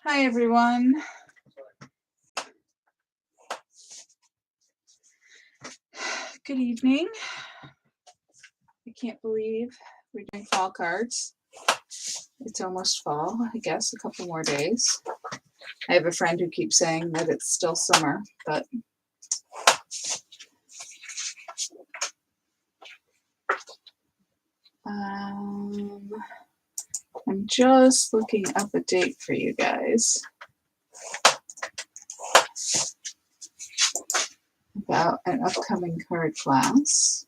Hi everyone. Good evening. I can't believe we're doing fall cards. It's almost fall, I guess, a couple more days. I have a friend who keeps saying that it's still summer, but I'm just looking up a date for you guys about an upcoming card class,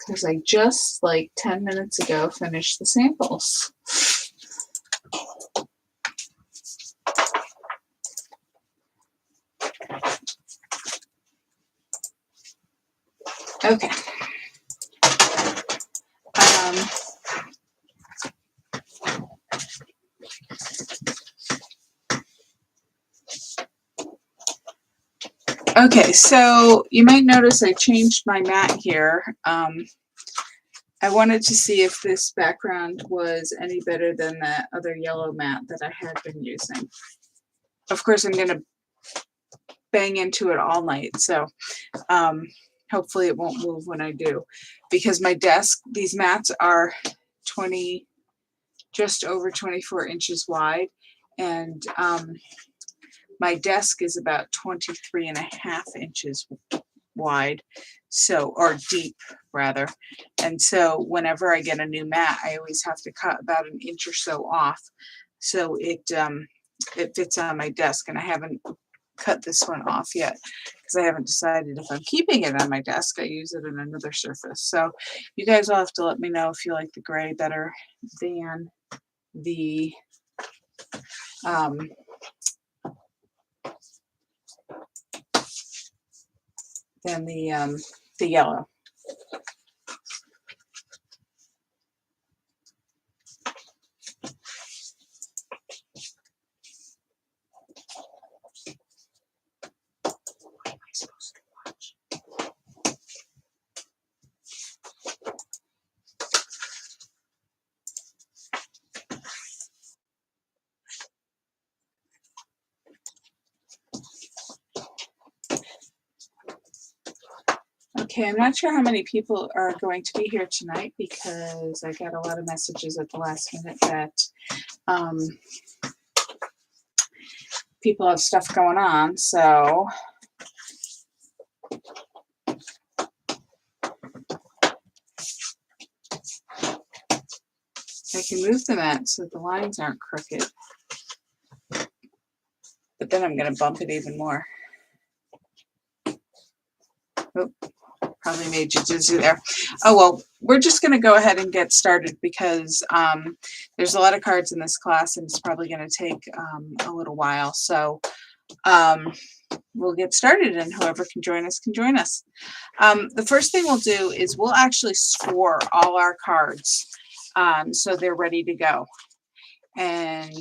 because I just like 10 minutes ago finished the samples. Okay. Okay, so you might notice I changed my mat here. I wanted to see if this background was any better than the other yellow mat that I had been using. Of course, I'm going to bang into it all night, so hopefully it won't move when I do. Because my desk, these mats are just over 24 inches wide, and my desk is about 23.5 inches wide, so, or deep rather. And so whenever I get a new mat, I always have to cut about an inch or so off so it fits on my desk. And I haven't cut this one off yet because I haven't decided if I'm keeping it on my desk. I use it on another surface. So you guys will have to let me know if you like the gray better than the yellow. Okay, I'm not sure how many people are going to be here tonight because I got a lot of messages at the last minute that people have stuff going on, so I can move the mat so the lines aren't crooked, but then I'm going to bump it even more. Oh, probably made you dizzy there. Oh well, we're just going to go ahead and get started because there's a lot of cards in this class and it's probably going to take a little while. So we'll get started, and whoever can join us can join us. The first thing we'll do is we'll actually score all our cards so they're ready to go. And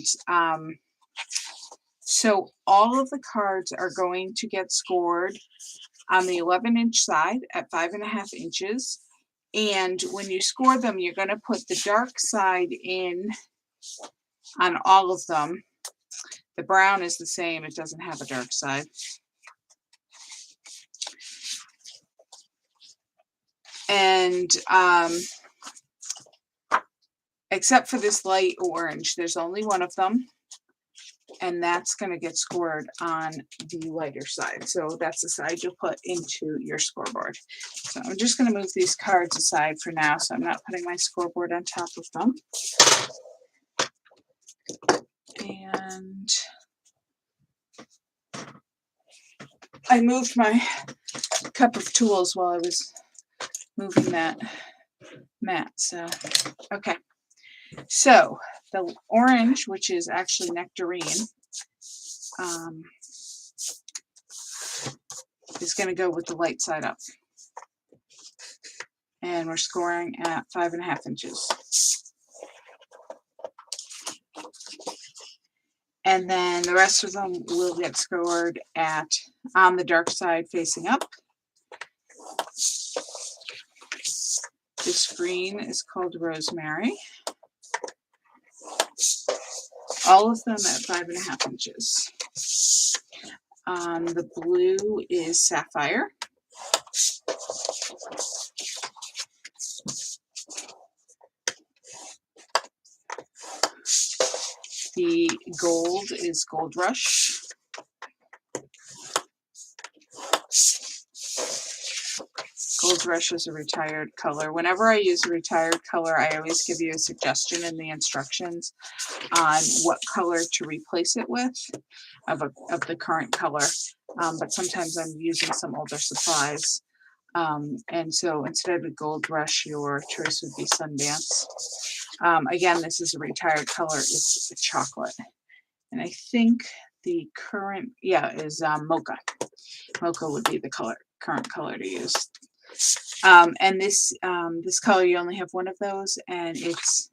so all of the cards are going to get scored on the 11-inch side at 5.5 inches. And when you score them, you're going to put the dark side in on all of them. The brown is the same. It doesn't have a dark side. And except for this light orange, there's only one of them. And that's going to get scored on the lighter side. So that's the side you'll put into your scoreboard. So I'm just going to move these cards aside for now, so I'm not putting my scoreboard on top of them. And I moved my cup of tools while I was moving that mat. So, okay. So the orange, which is actually nectarine, is going to go with the light side up. And we're scoring at 5.5 inches. And then the rest of them will get scored at on the dark side facing up. This green is called Rosemary. All of them at 5.5 inches. The blue is Sapphire. The gold is Gold Rush. Gold Rush is a retired color. Whenever I use a retired color, I always give you a suggestion in the instructions on what color to replace it with of the current color. But sometimes I'm using some older supplies. And so instead of Gold Rush, your choice would be Sundance. Again, this is a retired color. It's chocolate. And I think the current, is Mocha. Mocha would be the current color to use. And this color, you only have one of those, and it's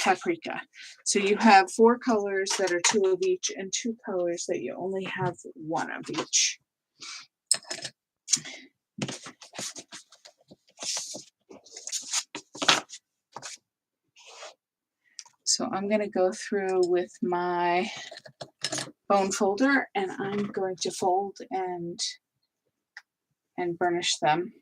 Paprika. So you have 4 colors that are 2 of each, and 2 colors that you only have 1 of each. So I'm going to go through with my bone folder, and I'm going to fold and burnish them.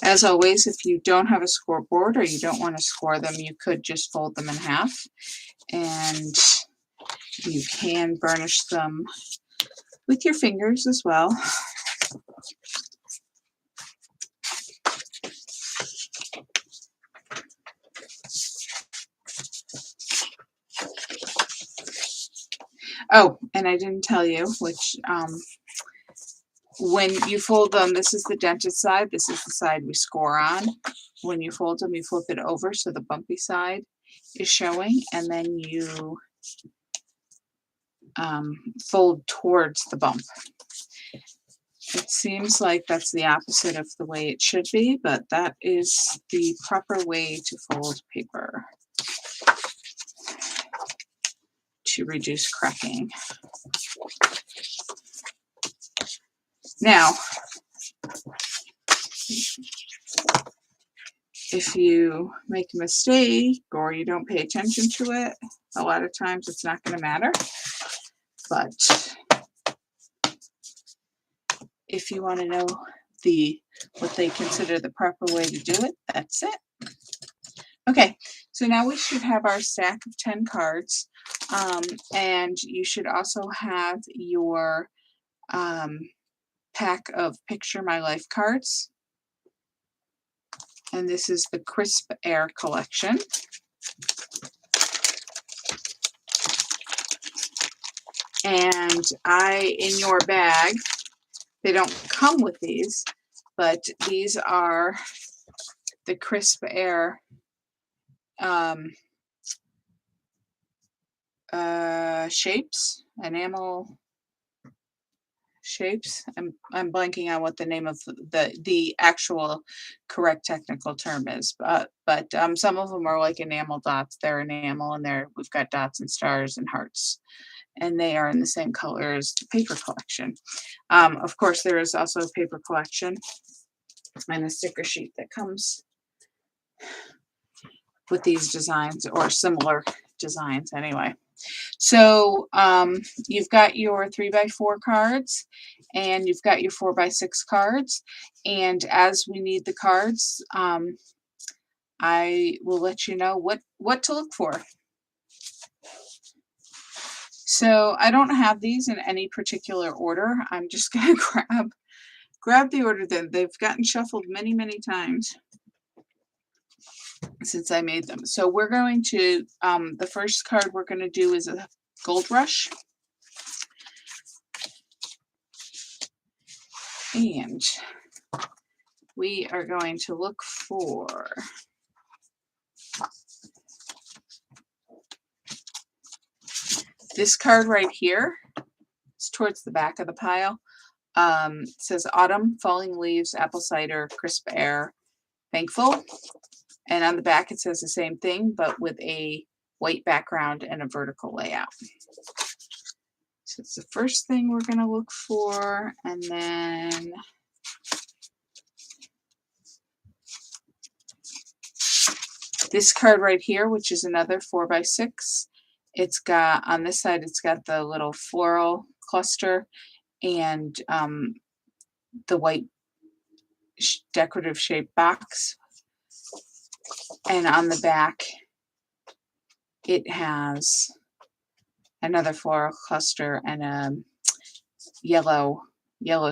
As always, if you don't have a scoreboard or you don't want to score them, you could just fold them in half, and you can burnish them with your fingers as well. Oh, and I didn't tell you, which when you fold them, this is the dented side, this is the side we score on. When you fold them, you flip it over so the bumpy side is showing, and then you fold towards the bump. It seems like that's the opposite of the way it should be, but that is the proper way to fold paper to reduce cracking. Now, if you make a mistake or you don't pay attention to it, a lot of times it's not going to matter. But if you want to know what they consider the proper way to do it, that's it. Okay, so now we should have our stack of 10 cards, and you should also have your pack of Picture My Life cards. And this is the Crisp Air collection. And in your bag, they don't come with these, but these are the Crisp Air shapes, enamel shapes. I'm blanking on what the name of the actual correct technical term is, but some of them are like enamel dots. They're enamel, and we've got dots and stars and hearts, and they are in the same color as the paper collection. Of course, there is also a paper collection and a sticker sheet that comes with these designs, or similar designs anyway. So you've got your 3x4 cards, and you've got your 4x6 cards, and as we need the cards, I will let you know what to look for. So I don't have these in any particular order. I'm just going to grab the order that they've gotten shuffled many, many times since I made them. So we're going to, the first card we're going to do is a Gold Rush. And we are going to look for this card right here. It's towards the back of the pile. It says Autumn, Falling Leaves, Apple Cider, Crisp Air, Thankful. And on the back, it says the same thing, but with a white background and a vertical layout. So it's the first thing we're going to look for. And then this card right here, which is another 4x6. It's got, on this side, it's got the little floral cluster and the white decorative shaped box. And on the back, it has another floral cluster and a yellow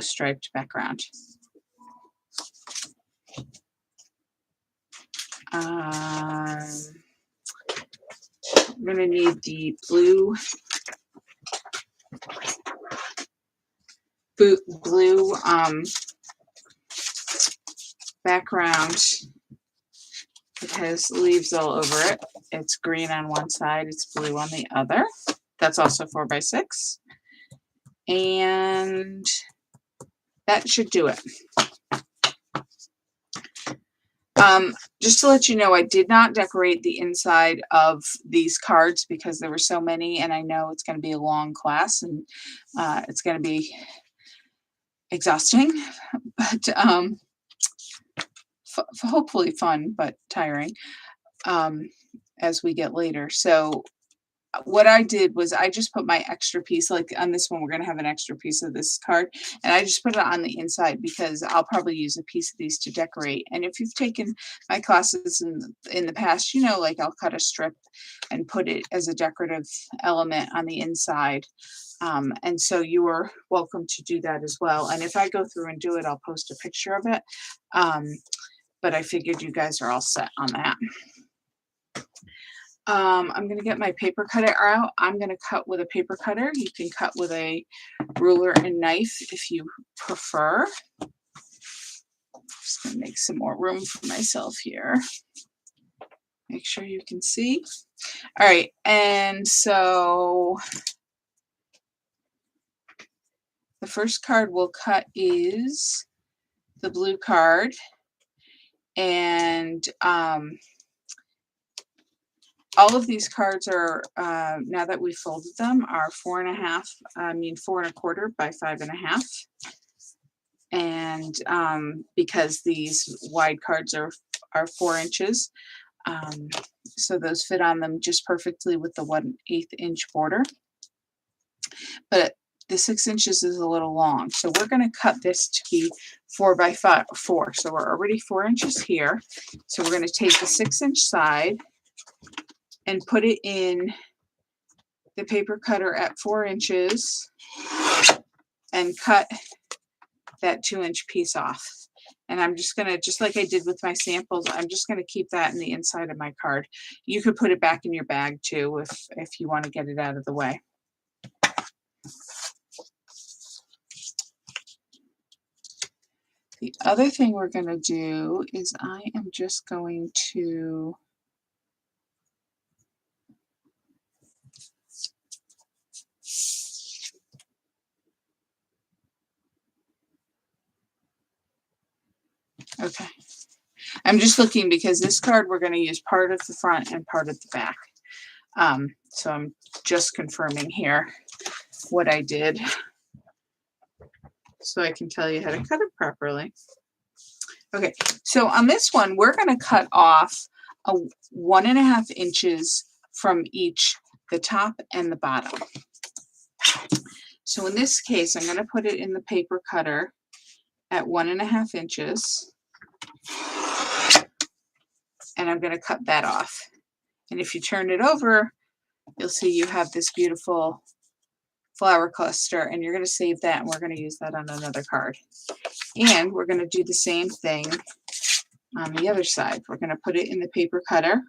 striped background. I'm going to need the blue background. It has leaves all over it. It's green on one side, it's blue on the other. That's also 4x6. And that should do it. Just to let you know, I did not decorate the inside of these cards because there were so many, and I know it's going to be a long class and it's going to be exhausting, but hopefully fun, but tiring as we get later. So what I did was I just put my extra piece, like on this one, we're going to have an extra piece of this card, and I just put it on the inside because I'll probably use a piece of these to decorate. And if you've taken my classes in the past, you know, like I'll cut a strip and put it as a decorative element on the inside. And so you are welcome to do that as well. And if I go through and do it, I'll post a picture of it. But I figured you guys are all set on that. I'm going to get my paper cutter out. I'm going to cut with a paper cutter. You can cut with a ruler and knife if you prefer. Just going to make some more room for myself here. Make sure you can see. All right, and so the first card we'll cut is the blue card. And all of these cards are, now that we folded them, are 4 1/4 by 5 1/2. And because these wide cards are 4 inches, so those fit on them just perfectly with the 1/8 inch border. But the 6 inches is a little long, so we're going to cut this to be 4 by 4. So we're already 4 inches here. So we're going to take the 6-inch side and put it in the paper cutter at 4 inches and cut that 2-inch piece off. And I'm just going to, just like I did with my samples, I'm just going to keep that in the inside of my card. You could put it back in your bag too if you want to get it out of the way. The other thing we're going to do is I am just going to okay. I'm just looking because this card we're going to use part of the front and part of the back. So I'm just confirming here what I did so I can tell you how to cut it properly. Okay, so on this one, we're going to cut off 1 1/2 inches from each, the top and the bottom. So in this case, I'm going to put it in the paper cutter at 1 1/2 inches. And I'm going to cut that off. And if you turn it over, you'll see you have this beautiful flower cluster, and you're going to save that, and we're going to use that on another card. And we're going to do the same thing on the other side. We're going to put it in the paper cutter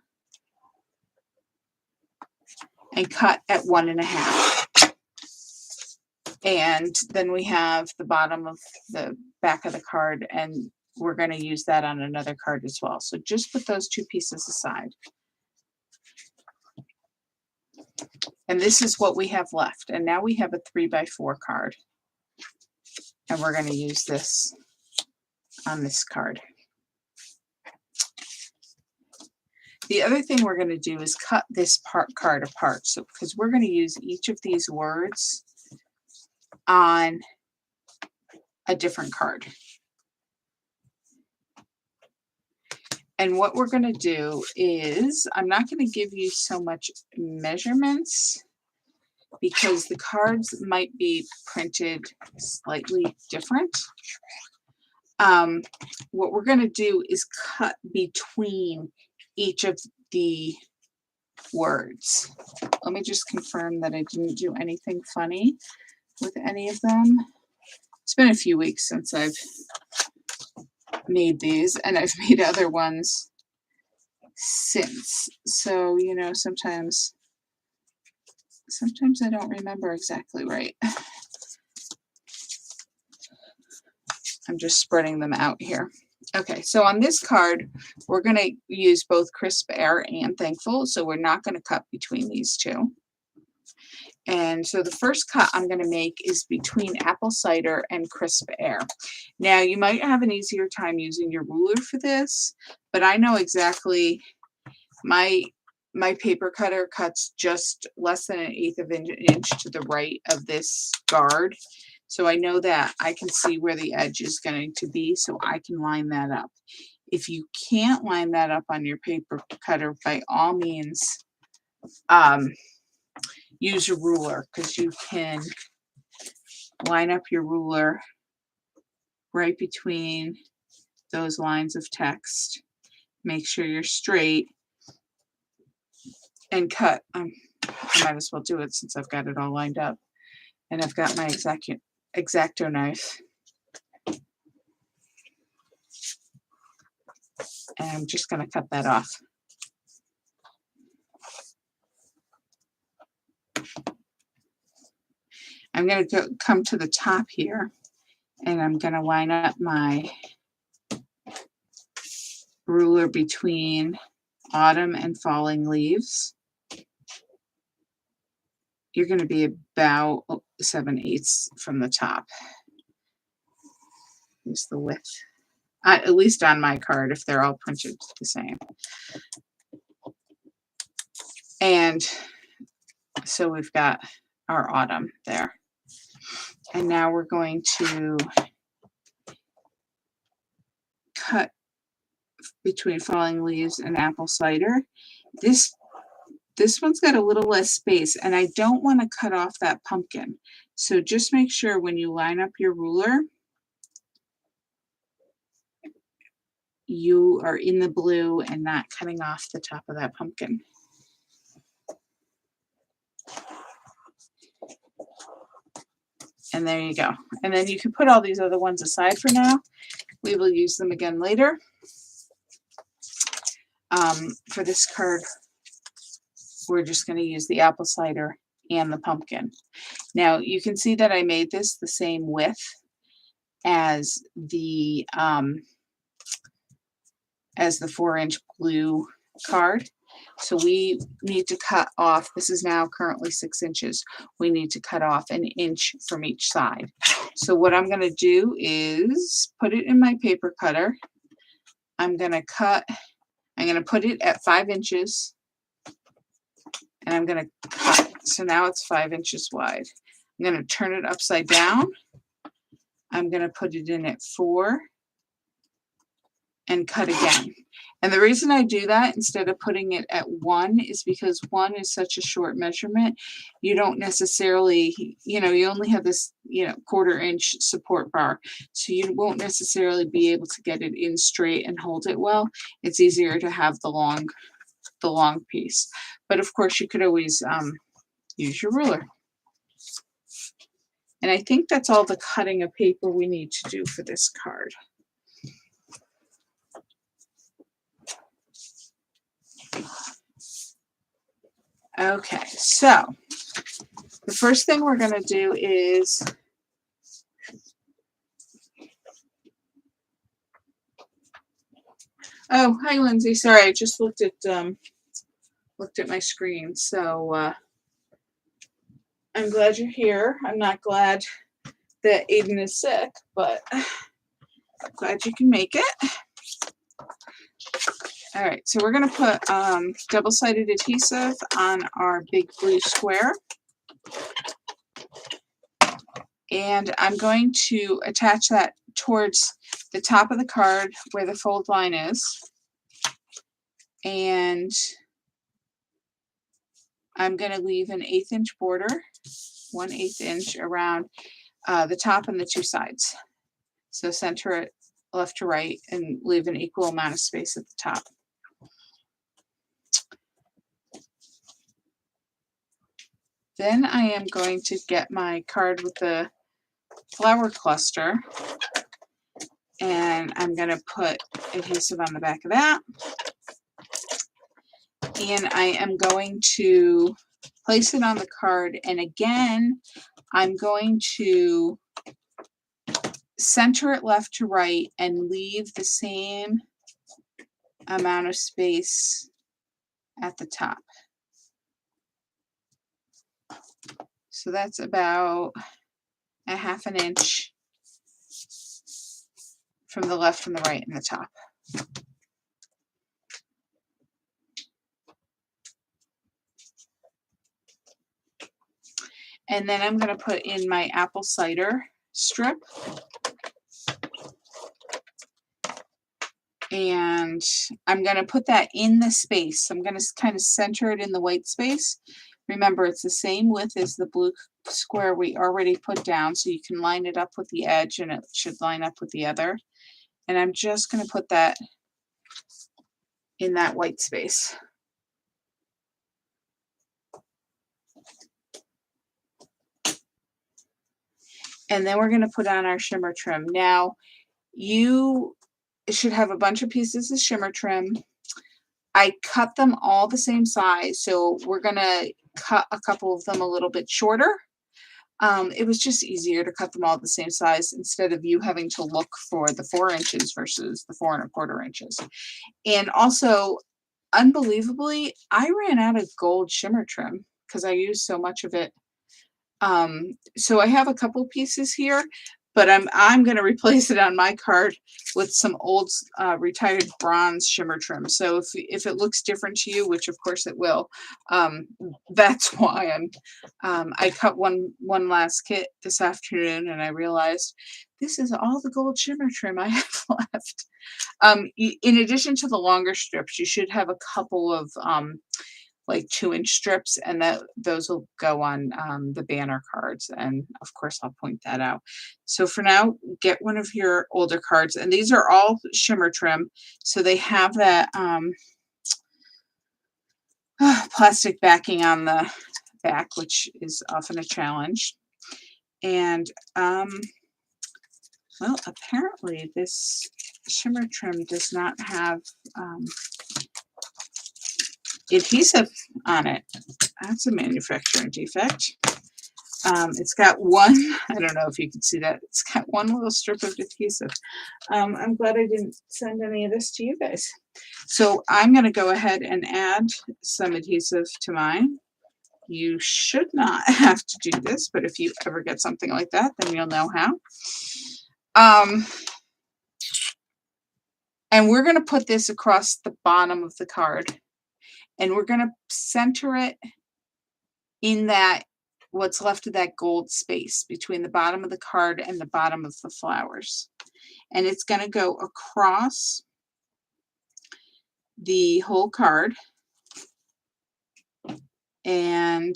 and cut at 1 1/2. And then we have the bottom of the back of the card, and we're going to use that on another card as well. So just put those 2 pieces aside. And this is what we have left. And now we have a 3 by 4 card. And we're going to use this on this card. The other thing we're going to do is cut this card apart. So because we're going to use each of these words on a different card. And what we're going to do is, I'm not going to give you so much measurements because the cards might be printed slightly different. What we're going to do is cut between each of the words. Let me just confirm that I didn't do anything funny with any of them. It's been a few weeks since I've made these, and I've made other ones since. So, you know, sometimes I don't remember exactly right. I'm just spreading them out here. Okay, so on this card, we're going to use both Crisp Air and Thankful, so we're not going to cut between these two. And so the first cut I'm going to make is between Apple Cider and Crisp Air. Now, you might have an easier time using your ruler for this, but I know exactly my paper cutter cuts just less than 1/8 of an inch to the right of this guard. So I know that I can see where the edge is going to be, so I can line that up. If you can't line that up on your paper cutter, by all means, use a ruler, because you can line up your ruler right between those lines of text. Make sure you're straight and cut. I might as well do it since I've got it all lined up. And I've got my X-Acto knife. And I'm just going to cut that off. I'm going to come to the top here, and I'm going to line up my ruler between autumn and falling leaves. You're going to be about 7/8 from the top. Here's the width. At least on my card, if they're all printed the same. And so we've got our autumn there. And now we're going to cut between falling leaves and apple cider. This one's got a little less space, and I don't want to cut off that pumpkin. So just make sure when you line up your ruler, you are in the blue and not cutting off the top of that pumpkin. And there you go. And then you can put all these other ones aside for now. We will use them again later. For this card, we're just going to use the apple cider and the pumpkin. Now you can see that I made this the same width as the 4-inch blue card. So we need to cut off, this is now currently 6 inches. We need to cut off 1 inch from each side. So what I'm going to do is put it in my paper cutter. I'm going to put it at 5 inches. And I'm going to cut. So now it's 5 inches wide. I'm going to turn it upside down. I'm going to put it in at 4 and cut again. And the reason I do that instead of putting it at 1 is because 1 is such a short measurement. You don't necessarily, you only have this, 1/4 inch support bar. So you won't necessarily be able to get it in straight and hold it well. It's easier to have the long piece. But of course you could always use your ruler. And I think that's all the cutting of paper we need to do for this card. Okay, so the first thing we're going to do is oh, hi Lindsay. Sorry, I just looked at my screen. So I'm glad you're here. I'm not glad that Aiden is sick, but I'm glad you can make it. All right, so we're going to put double-sided adhesive on our big blue square. And I'm going to attach that towards the top of the card where the fold line is. And I'm going to leave an 1/8 inch border, 1/8 inch around the top and the two sides. So center it left to right and leave an equal amount of space at the top. Then I am going to get my card with the flower cluster, and I'm going to put adhesive on the back of that. And I am going to place it on the card, and again, I'm going to center it left to right and leave the same amount of space at the top. So that's about a 1/2 inch from the left and the right and the top. And then I'm going to put in my apple cider strip. And I'm going to put that in the space. I'm going to kind of center it in the white space. Remember, it's the same width as the blue square we already put down, so you can line it up with the edge and it should line up with the other. And I'm just going to put that in that white space. And then we're going to put on our shimmer trim. Now, you should have a bunch of pieces of shimmer trim. I cut them all the same size, so we're going to cut a couple of them a little bit shorter. It was just easier to cut them all the same size instead of you having to look for the 4 inches versus the 4 1/4 inches. And also, unbelievably, I ran out of gold shimmer trim because I used so much of it. So I have a couple pieces here, but I'm going to replace it on my card with some old retired bronze shimmer trim. So if it looks different to you, which of course it will, that's why I cut one last kit this afternoon, and I realized this is all the gold shimmer trim I have left. In addition to the longer strips, you should have a couple of like 2-inch strips, and those will go on the banner cards, and of course I'll point that out. So for now, get one of your older cards, and these are all shimmer trim, so they have that plastic backing on the back, which is often a challenge. And well, apparently this shimmer trim does not have adhesive on it. That's a manufacturing defect. It's got one, I don't know if you can see that, it's got one little strip of adhesive. I'm glad I didn't send any of this to you guys. So I'm going to go ahead and add some adhesive to mine. You should not have to do this, but if you ever get something like that, then you'll know how. And we're going to put this across the bottom of the card. And we're going to center it in that, what's left of that gold space between the bottom of the card and the bottom of the flowers. And it's going to go across the whole card. And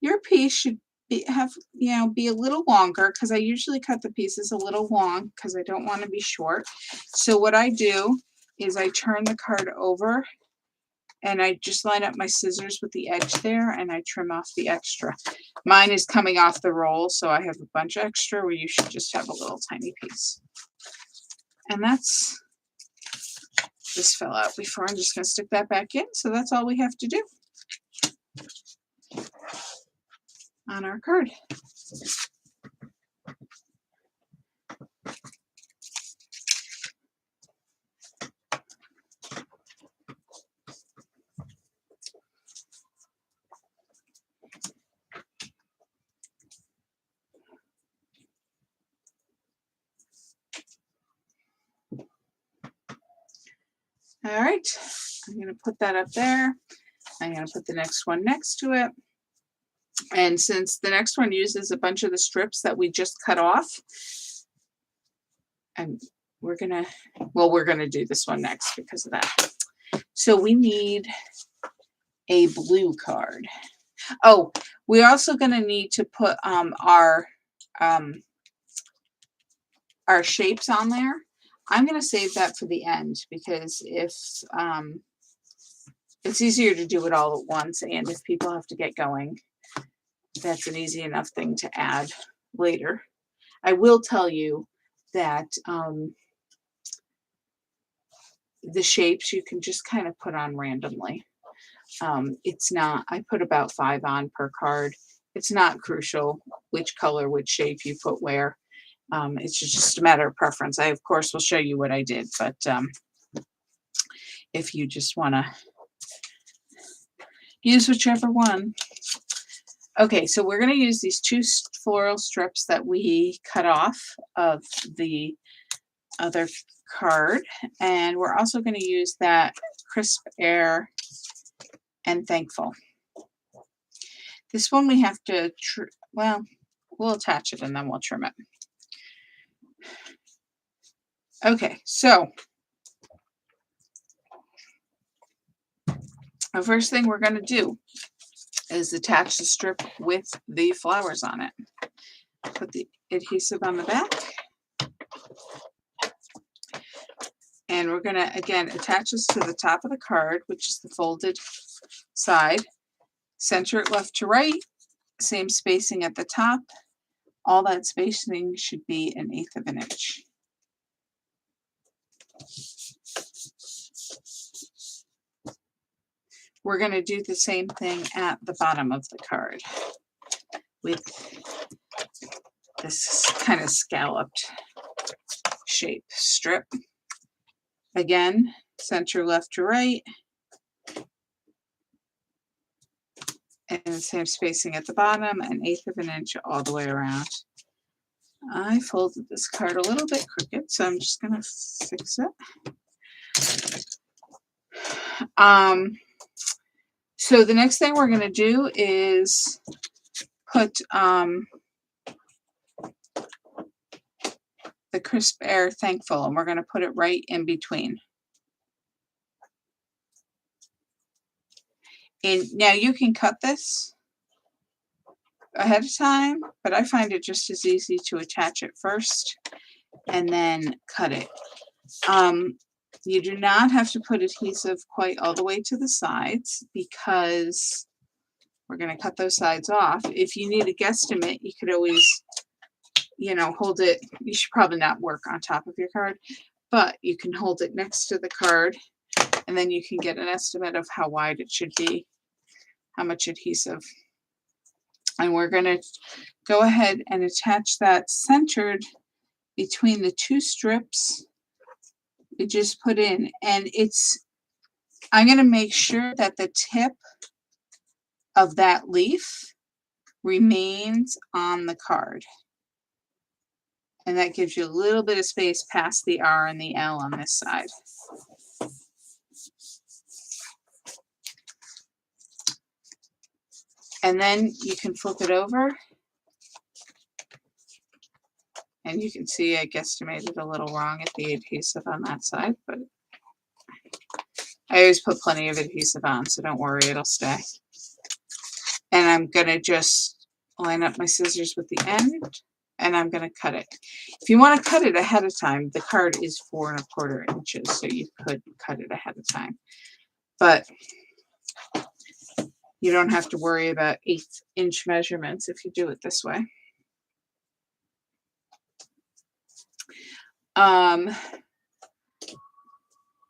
your piece should be a little longer, because I usually cut the pieces a little long because I don't want to be short. So what I do is I turn the card over, and I just line up my scissors with the edge there, and I trim off the extra. Mine is coming off the roll, so I have a bunch extra where you should just have a little tiny piece. And this fell out before. I'm just going to stick that back in. So that's all we have to do on our card. All right, right, I'm going to put that up there. I'm going to put the next one next to it. And since the next one uses a bunch of the strips that we just cut off, and we're going to do this one next because of that. So we need a blue card. Oh, we're also going to need to put our shapes on there. I'm going to save that for the end because if it's easier to do it all at once, and if people have to get going, that's an easy enough thing to add later. I will tell you that the shapes you can just kind of put on randomly. It's not, I put about 5 on per card. It's not crucial which color, which shape you put where. It's just a matter of preference. I, of course, will show you what I did, but if you just want to use whichever one. Okay, so we're going to use these 2 floral strips that we cut off of the other card, and we're also going to use that Crisp Air and Thankful. This one we have to, well, we'll attach it and then we'll trim it. Okay, so the first thing we're going to do is attach the strip with the flowers on it. Put the adhesive on the back. And we're going to, again, attach this to the top of the card, which is the folded side. Center it left to right. Same spacing at the top. All that spacing should be 1/8 of an inch. We're going to do the same thing at the bottom of the card with this kind of scalloped shape strip. Again, center left to right. And the same spacing at the bottom, 1/8 of an inch all the way around. I folded this card a little bit crooked, so I'm just going to fix it. So the next thing we're going to do is put the Crisp Air Thankful, and we're going to put it right in between. And now you can cut this ahead of time, but I find it just as easy to attach it first and then cut it. You do not have to put adhesive quite all the way to the sides because we're going to cut those sides off. If you need a guesstimate, you could always, hold it. You should probably not work on top of your card, but you can hold it next to the card and then you can get an estimate of how wide it should be, how much adhesive. And we're going to go ahead and attach that centered between the 2 strips we just put in. And I'm going to make sure that the tip of that leaf remains on the card. And that gives you a little bit of space past the R and the L on this side. And then you can flip it over. And you can see I guesstimated a little wrong at the adhesive on that side, but I always put plenty of adhesive on, so don't worry, it'll stay. And I'm going to just line up my scissors with the end, and I'm going to cut it. If you want to cut it ahead of time, the card is 4 1/4 inches, so you could cut it ahead of time. But you don't have to worry about 1/8 inch measurements if you do it this way.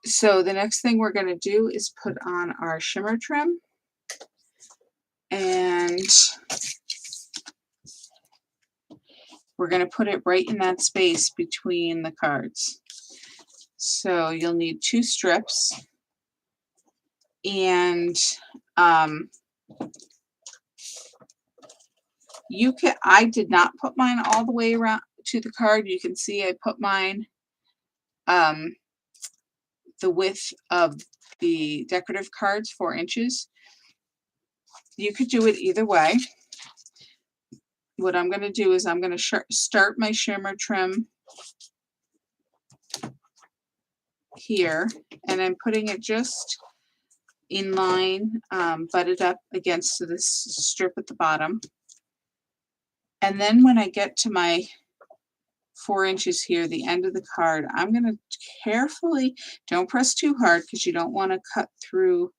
So the next thing we're going to do is put on our shimmer trim, and we're going to put it right in that space between the cards. So you'll need 2 strips, and I did not put mine all the way around to the card. You can see I put mine the width of the decorative cards 4 inches. You could do it either way. What I'm going to do is I'm going to start my shimmer trim here, and I'm putting it just in line, butted up against this strip at the bottom. And then when I get to my 4 inches here, the end of the card, I'm going to carefully, don't press too hard because you don't want to cut through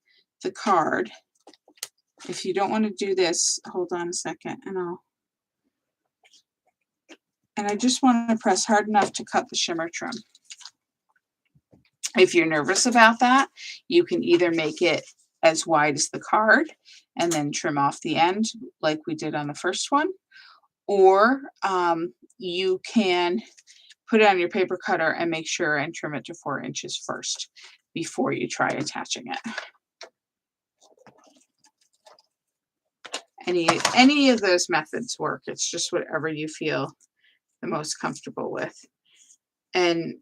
the card. If you don't want to do this, hold on a second, and I just want to press hard enough to cut the shimmer trim. If you're nervous about that, you can either make it as wide as the card and then trim off the end like we did on the first one, or you can put it on your paper cutter and make sure and trim it to 4 inches first before you try attaching it. Any of those methods work. It's just whatever you feel the most comfortable with. And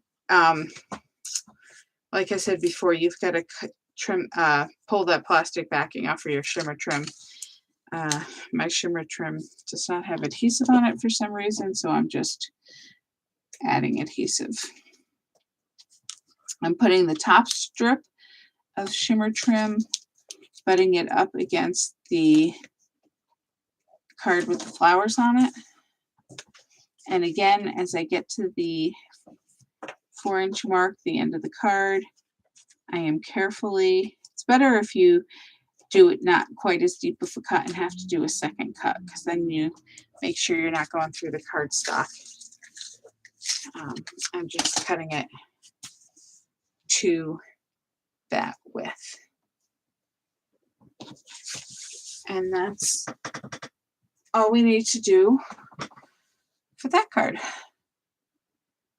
like I said before, you've got to pull that plastic backing off of your shimmer trim. My shimmer trim does not have adhesive on it for some reason, so I'm just adding adhesive. I'm putting the top strip of shimmer trim, butting it up against the card with the flowers on it. And again, as I get to the 4-inch mark, the end of the card, I am carefully, it's better if you do it not quite as deep of a cut and have to do a second cut, because then you make sure you're not going through the cardstock. I'm just cutting it to that width. And that's all we need to do for that card,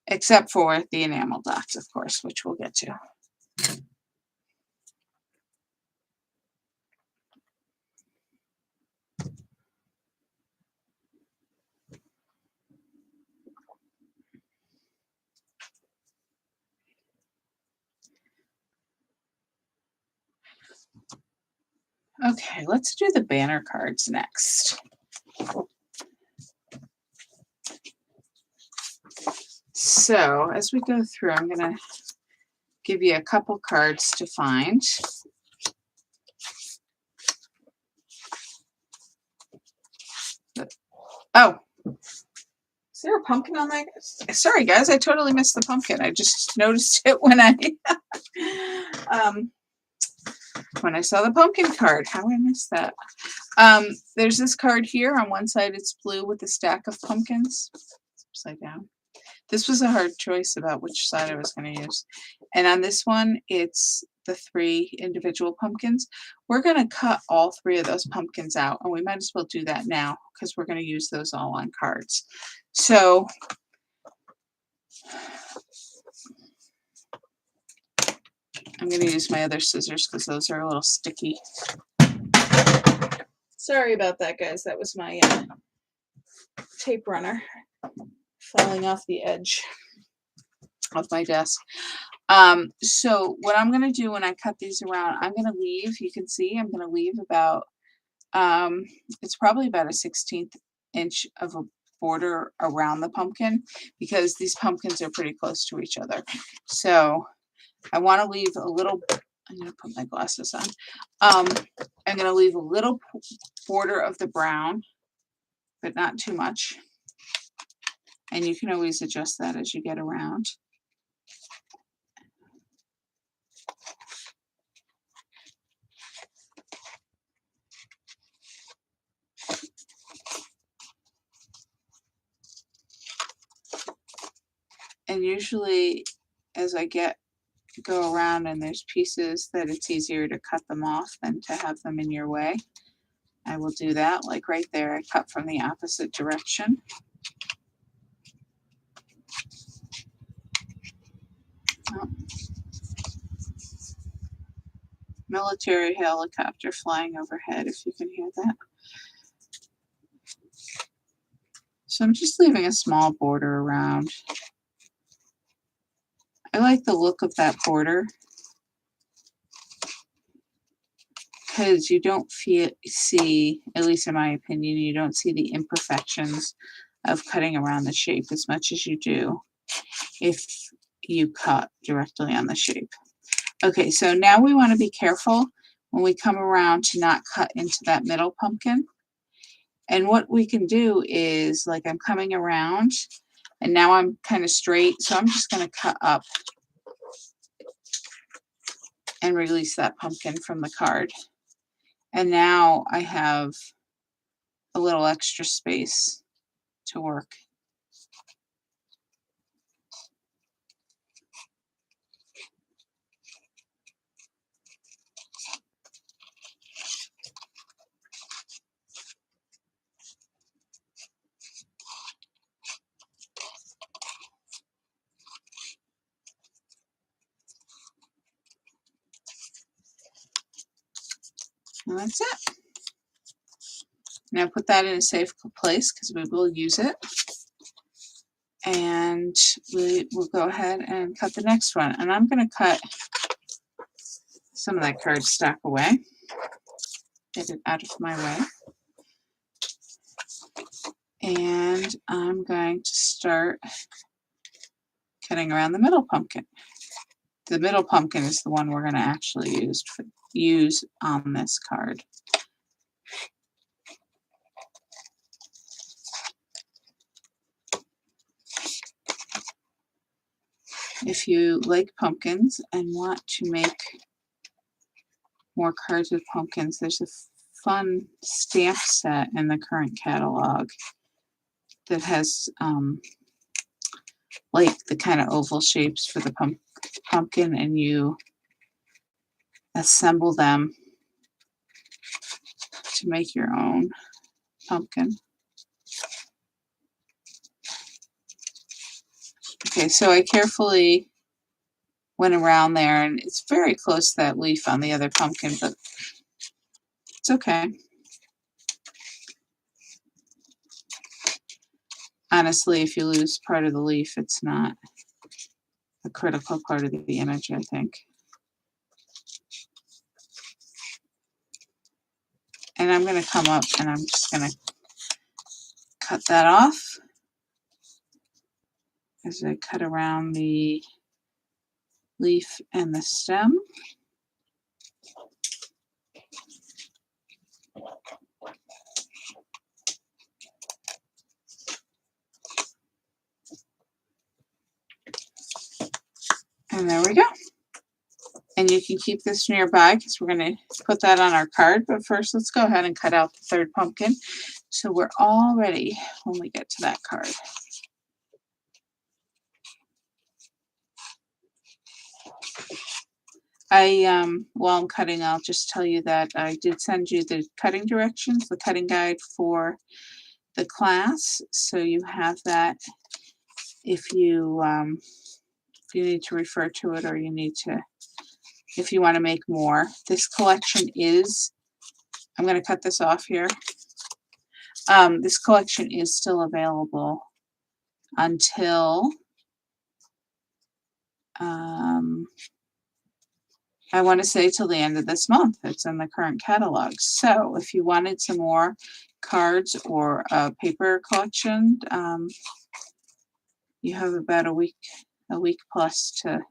except for the enamel dots, of course, which we'll get to. Okay, let's do the banner cards next. So as we go through, I'm going to give you a couple cards to find. Oh, is there a pumpkin on that? Sorry, guys, I totally missed the pumpkin. I just noticed it when I saw the pumpkin card. How I missed that. There's this card here. On one side, it's blue with a stack of pumpkins. It's upside down. This was a hard choice about which side I was going to use. And on this one, it's the 3 individual pumpkins. We're going to cut all 3 of those pumpkins out, and we might as well do that now because we're going to use those all on cards. So I'm going to use my other scissors because those are a little sticky. Sorry about that, guys. That was my tape runner falling off the edge of my desk. So what I'm going to do when I cut these around, I'm going to leave, you can see, I'm going to leave about, it's probably about a 1/16 inch of a border around the pumpkin, because these pumpkins are pretty close to each other. So I want to leave a little, I'm going to put my glasses on. I'm going to leave a little border of the brown, but not too much. And you can always adjust that as you get around. And usually as I go around and there's pieces that it's easier to cut them off than to have them in your way, I will do that. Like right there, I cut from the opposite direction. Oh. Military helicopter flying overhead, if you can hear that. So I'm just leaving a small border around. I like the look of that border. because you don't see, at least in my opinion, you don't see the imperfections of cutting around the shape as much as you do if you cut directly on the shape. Okay, so now we want to be careful when we come around to not cut into that middle pumpkin. And what we can do is, like, I'm coming around and now I'm kind of straight, so I'm just going to cut up and release that pumpkin from the card. And now I have a little extra space to work. And that's it. Now put that in a safe place because we will use it. And we will go ahead and cut the next one. And I'm going to cut some of that cardstock away. Get it out of my way. And I'm going to start cutting around the middle pumpkin. The middle pumpkin is the one we're going to actually use on this card. If you like pumpkins and want to make more cards with pumpkins, there's a fun stamp set in the current catalog that has like the kind of oval shapes for the pumpkin, and you assemble them to make your own pumpkin. Okay, so I carefully went around there, and it's very close to that leaf on the other pumpkin, but it's okay. Honestly, if you lose part of the leaf, it's not a critical part of the image, I think. And I'm going to come up and I'm just going to cut that off as I cut around the leaf and the stem. And there we go. And you can keep this nearby because we're going to put that on our card. But first, let's go ahead and cut out the third pumpkin so we're all ready when we get to that card. While I'm cutting, I'll just tell you that I did send you the cutting directions, the cutting guide for the class, so you have that if you need to refer to it, or you need to, if you want to make more. This collection is, I'm going to cut this off here. This collection is still available until I want to say till the end of this month. It's in the current catalog. So if you wanted some more cards or a paper collection, you have about a week plus to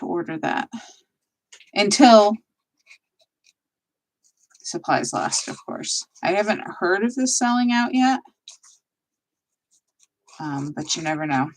order that until supplies last, of course. I haven't heard of this selling out yet, but you never know.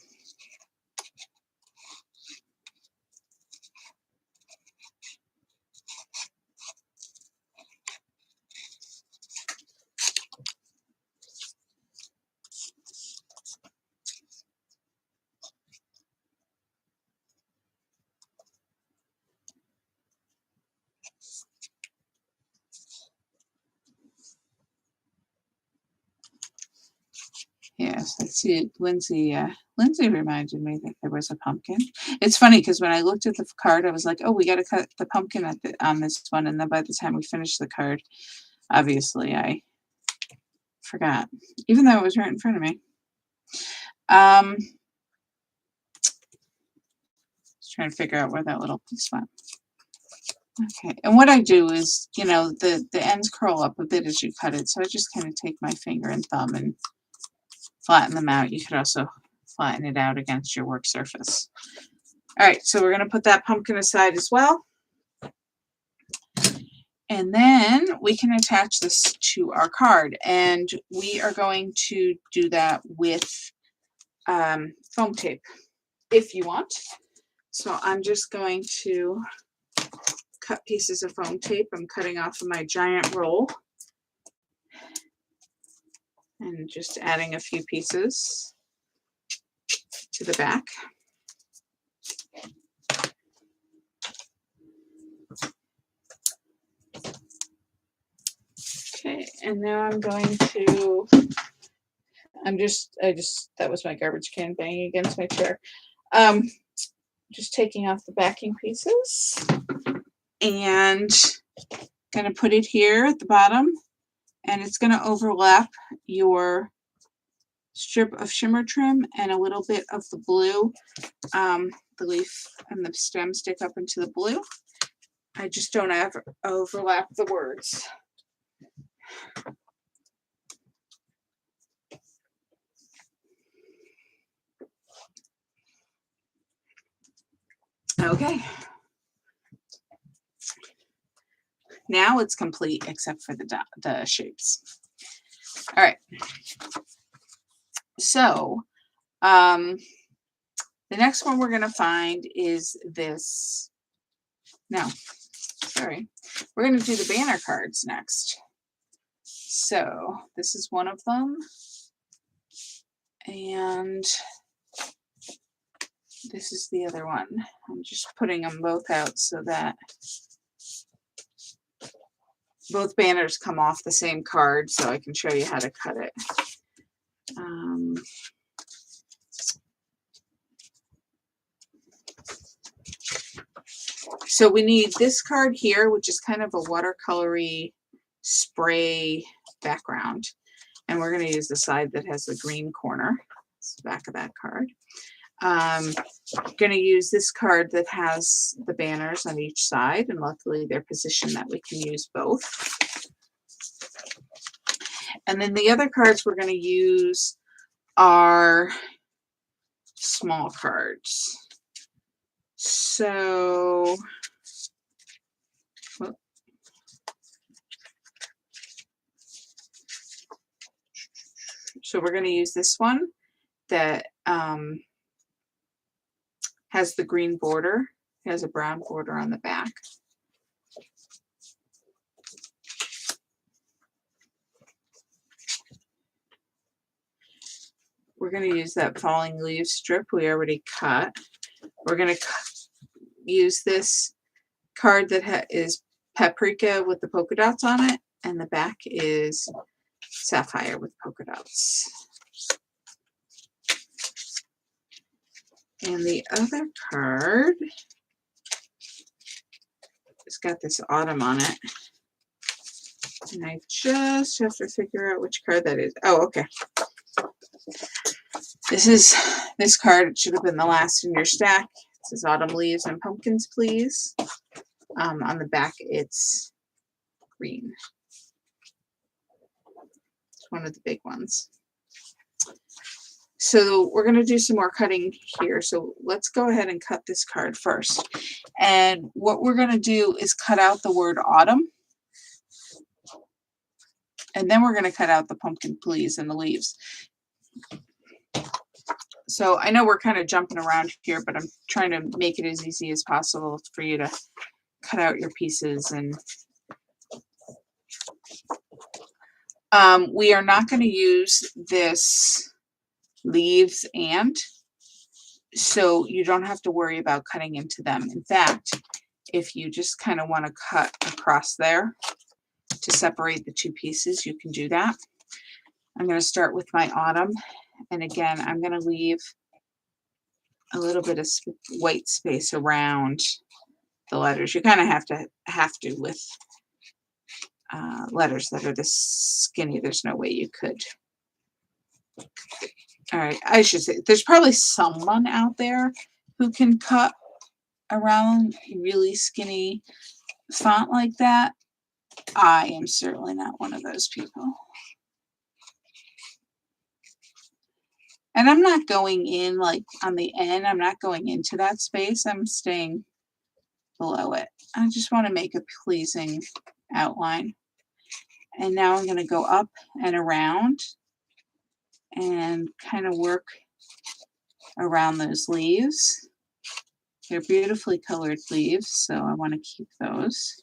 Yes, let's see. Lindsay reminded me that there was a pumpkin. It's funny because when I looked at the card, I was like, "Oh, we got to cut the pumpkin on this one." And then by the time we finished the card, obviously I forgot, even though it was right in front of me. Just trying to figure out where that little piece went. Okay, and what I do is, you know, the ends curl up a bit as you cut it, so I just kind of take my finger and thumb and flatten them out. You could also flatten it out against your work surface. All right, so we're going to put that pumpkin aside as well. And then we can attach this to our card, and we are going to do that with foam tape if you want. So I'm just going to cut pieces of foam tape. I'm cutting off of my giant roll and just adding a few pieces to the back. Okay, and now I'm going to, that was my garbage can banging against my chair. Just taking off the backing pieces and going to put it here at the bottom, and it's going to overlap your strip of shimmer trim and a little bit of the blue. The leaf and the stem stick up into the blue. I just don't ever overlap the words. Okay. Now it's complete except for the shapes. All right. So the next one we're going to find is this. No, sorry. We're going to do the banner cards next. So this is one of them. And this is the other one. I'm just putting them both out so that both banners come off the same card so I can show you how to cut it. So we need this card here, which is kind of a watercolory spray background. And we're going to use the side that has the green corner. It's the back of that card. Going to use this card that has the banners on each side, and luckily they're positioned that we can use both. And then the other cards we're going to use are small cards. So we're going to use this one that has the green border. It has a brown border on the back. We're going to use that falling leaves strip we already cut. We're going to use this card that is paprika with the polka dots on it, and the back is sapphire with polka dots. And the other card has got this autumn on it. And I just have to figure out which card that is. Oh, okay. This card. It should have been the last in your stack. It says autumn leaves and pumpkins, please. On the back, it's green. It's one of the big ones. So we're going to do some more cutting here. So let's go ahead and cut this card first. And what we're going to do is cut out the word autumn. And then we're going to cut out the pumpkin, please, and the leaves. So I know we're kind of jumping around here, but I'm trying to make it as easy as possible for you to cut out your pieces. And we are not going to use this leaves and, so you don't have to worry about cutting into them. In fact, if you just kind of want to cut across there to separate the two pieces, you can do that. I'm going to start with my autumn, and again I'm going to leave a little bit of white space around the letters. You kind of have to with letters that are this skinny. There's no way you could. All right, I should say there's probably someone out there who can cut around really skinny font like that. I am certainly not one of those people. And I'm not going in like on the end, I'm not going into that space, I'm staying below it. I just want to make a pleasing outline. And now I'm going to go up and around and kind of work around those leaves. They're beautifully colored leaves, so I want to keep those.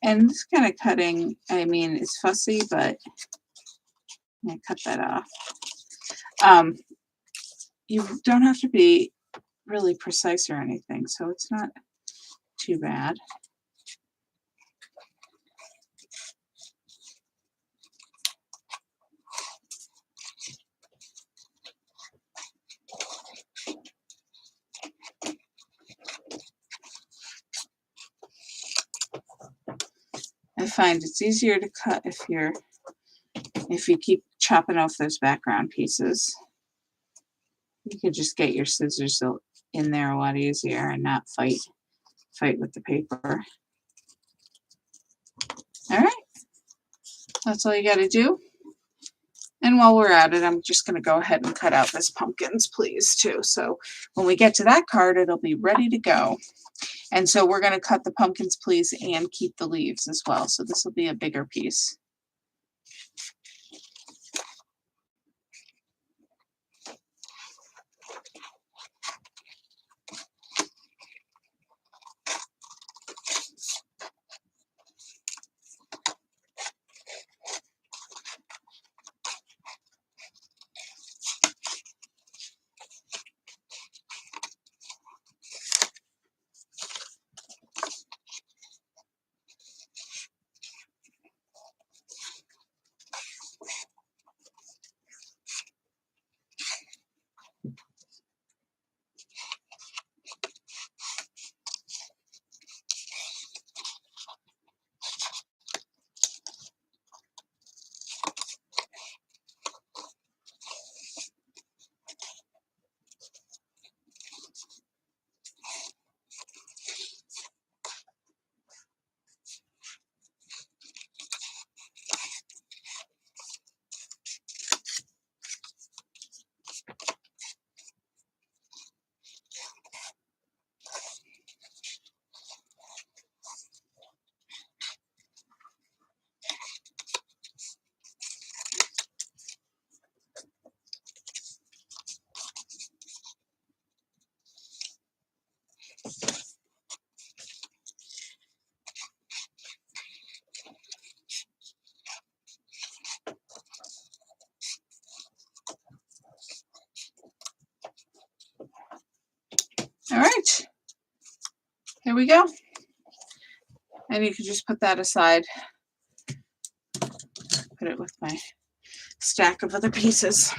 And this kind of cutting, I mean, it's fussy, but I cut that off. You don't have to be really precise or anything, so it's not too bad. I find it's easier to cut if you keep chopping off those background pieces. You could just get your scissors in there a lot easier and not fight with the paper. All right, that's all you got to do. And while we're at it, I'm just going to go ahead and cut out this pumpkins, please, too. So when we get to that card, it'll be ready to go. And so we're going to cut the pumpkins, please, and keep the leaves as well. So this will be a bigger piece. All right, here we go. And you can just put that aside. Put it with my stack of other pieces.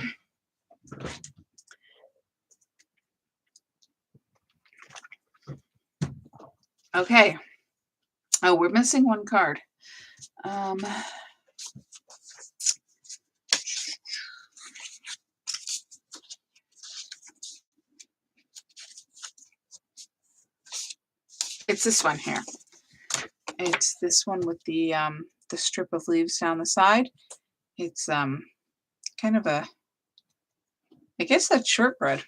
Okay. Oh, we're missing one card. It's this one here. It's this one with the strip of leaves down the side. It's kind of a, I guess that's shortbread.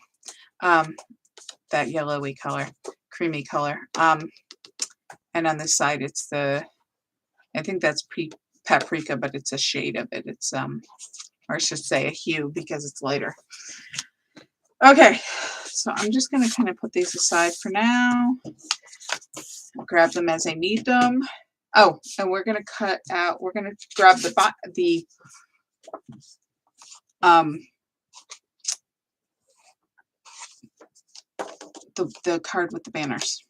That yellowy color, creamy color. And on this side, it's the, I think that's paprika, but it's a shade of it. It's or I should say a hue because it's lighter. Okay, so I'm just going to kind of put these aside for now. I'll grab them as I need them. Oh, and we're going to cut out, we're going to grab the card with the banners.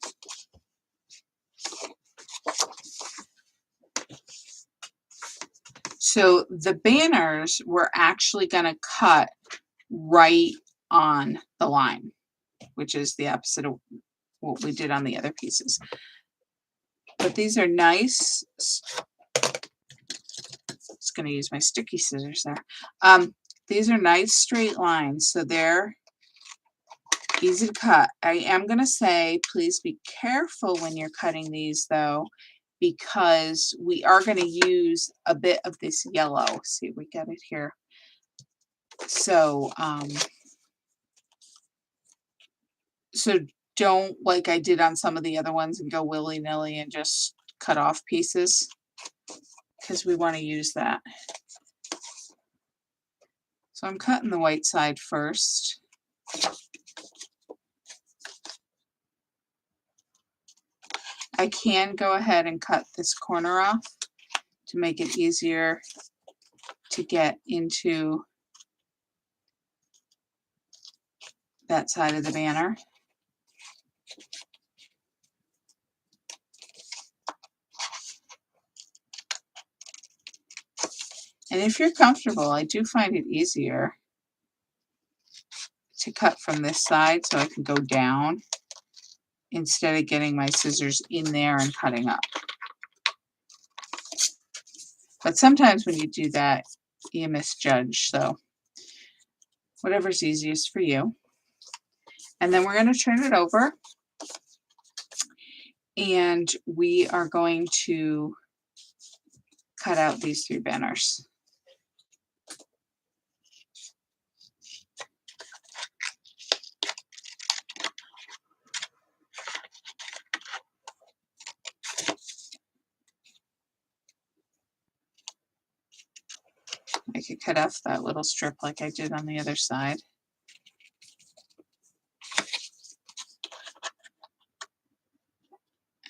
So the banners we're actually going to cut right on the line, which is the opposite of what we did on the other pieces. But these are nice. Just going to use my sticky scissors there. These are nice straight lines, so they're easy to cut. I am going to say, please be careful when you're cutting these though, because we are going to use a bit of this yellow. See, we got it here. So, so don't, like I did on some of the other ones, and go willy-nilly and just cut off pieces, because we want to use that. So I'm cutting the white side first. I can go ahead and cut this corner off to make it easier to get into that side of the banner. And if you're comfortable, I do find it easier to cut from this side so I can go down instead of getting my scissors in there and cutting up. But sometimes when you do that, you misjudge, so whatever's easiest for you. And then we're going to turn it over, and we are going to cut out these 3 banners. I could cut off that little strip like I did on the other side.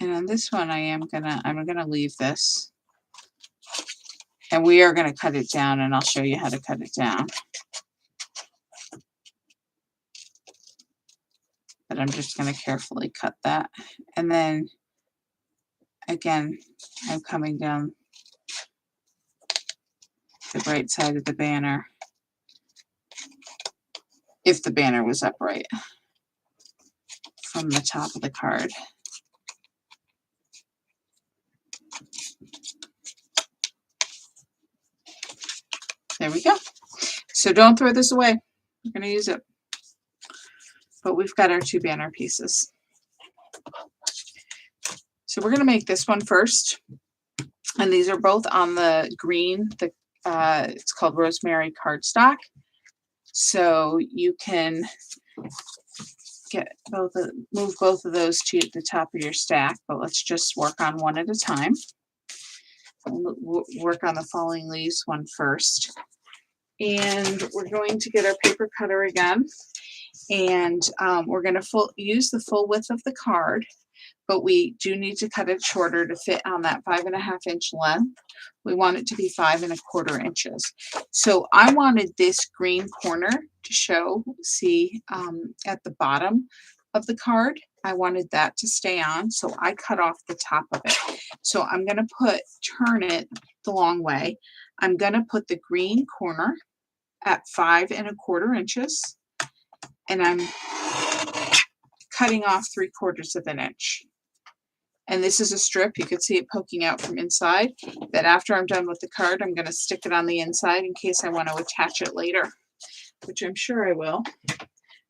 And on this one, I'm gonna leave this, and we are gonna cut it down, and I'll show you how to cut it down. But I'm just gonna carefully cut that, and then again, I'm coming down the right side of the banner, if the banner was upright, from the top of the card. There we go. So don't throw this away. We're going to use it. But we've got our 2 banner pieces. So we're going to make this one first. And these are both on the green. It's called Rosemary cardstock. So you can move both of those to the top of your stack. But let's just work on one at a time. We'll work on the falling leaves one first. And we're going to get our paper cutter again, and we're going to use the full width of the card, but we do need to cut it shorter to fit on that 5.5 inch length. We want it to be 5 1/4 inches. So I wanted this green corner to show, see, at the bottom of the card. I wanted that to stay on, so I cut off the top of it. So I'm going to turn it the long way. I'm going to put the green corner at 5 1/4 inches, and I'm cutting off 3/4 inch. And this is a strip. You can see it poking out from inside. But after I'm done with the card, I'm going to stick it on the inside in case I want to attach it later, which I'm sure I will,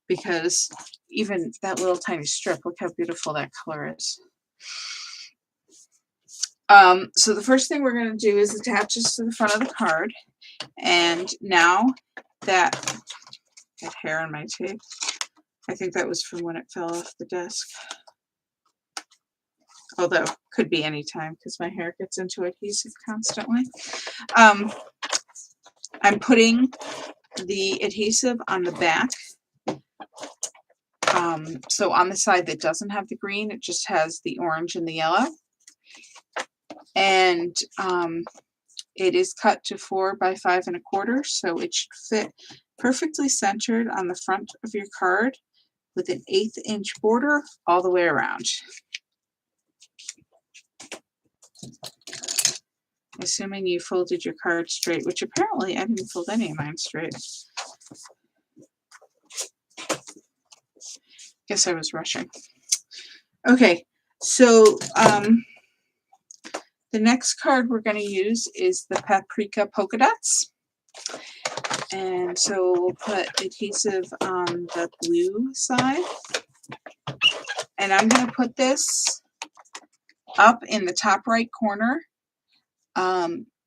because even that little tiny strip, look how beautiful that color is. So the first thing we're going to do is attach this to the front of the card. And now that I got hair on my tape, I think that was from when it fell off the desk. Although could be any time because my hair gets into adhesive constantly. I'm putting the adhesive on the back. So on the side that doesn't have the green, it just has the orange and the yellow. And it is cut to 4 by 5 1/4, so it should fit perfectly centered on the front of your card with an 1/8 inch border all the way around. Assuming you folded your card straight, which apparently I didn't fold any of mine straight. Guess I was rushing. Okay, so the next card we're going to use is the Paprika Polka Dots. And so we'll put adhesive on the blue side. And I'm going to put this up in the top right corner.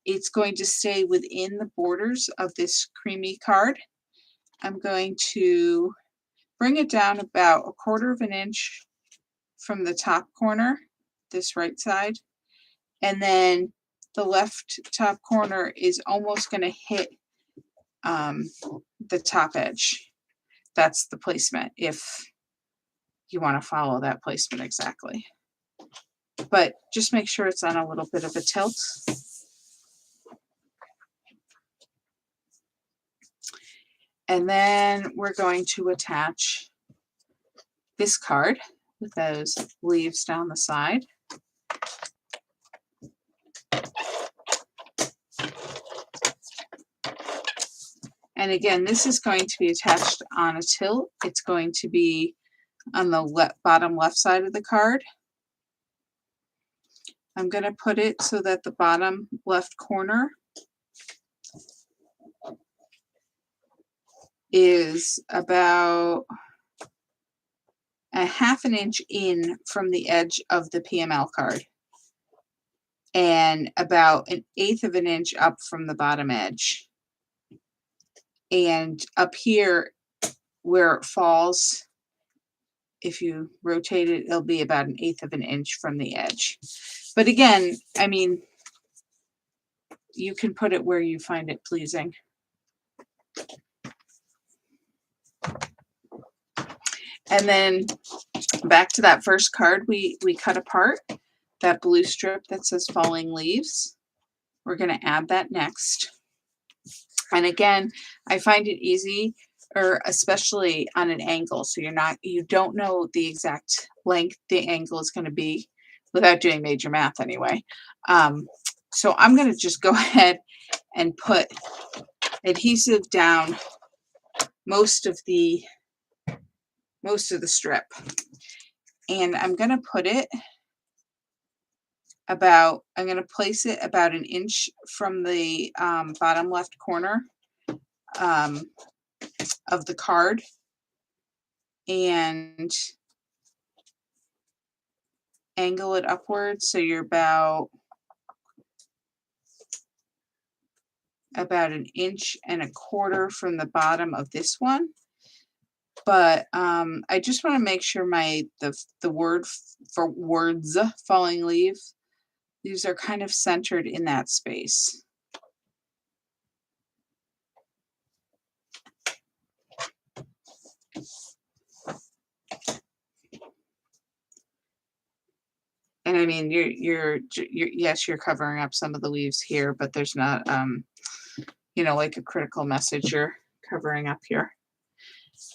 It's going to stay within the borders of this creamy card. I'm going to bring it down about 1/4 of an inch from the top corner, this right side. And then the left top corner is almost going to hit the top edge. That's the placement if you want to follow that placement exactly. But just make sure it's on a little bit of a tilt. And then we're going to attach this card with those leaves down the side. And again, this is going to be attached on a tilt. It's going to be on the bottom left side of the card. I'm going to put it so that the bottom left corner is about 1/2 an inch in from the edge of the PML card and about 1/8 of an inch up from the bottom edge. And up here where it falls, if you rotate it, it'll be about 1/8 of an inch from the edge. But again, I mean, you can put it where you find it pleasing. And then back to that first card we cut apart, that blue strip that says falling leaves. We're going to add that next. And again, I find it easy, or especially on an angle, so you don't know the exact length the angle is going to be without doing major math anyway. So I'm going to just go ahead and put adhesive down most of the strip, and I'm going to put it about, I'm going to place it about 1 inch from the bottom left corner of the card, and angle it upwards so you're about 1.25 inches from the bottom of this one. But I just want to make sure the word for words falling leaves are kind of centered in that space. And I mean, yes, you're covering up some of the leaves here, but there's not, like a critical message you're covering up here.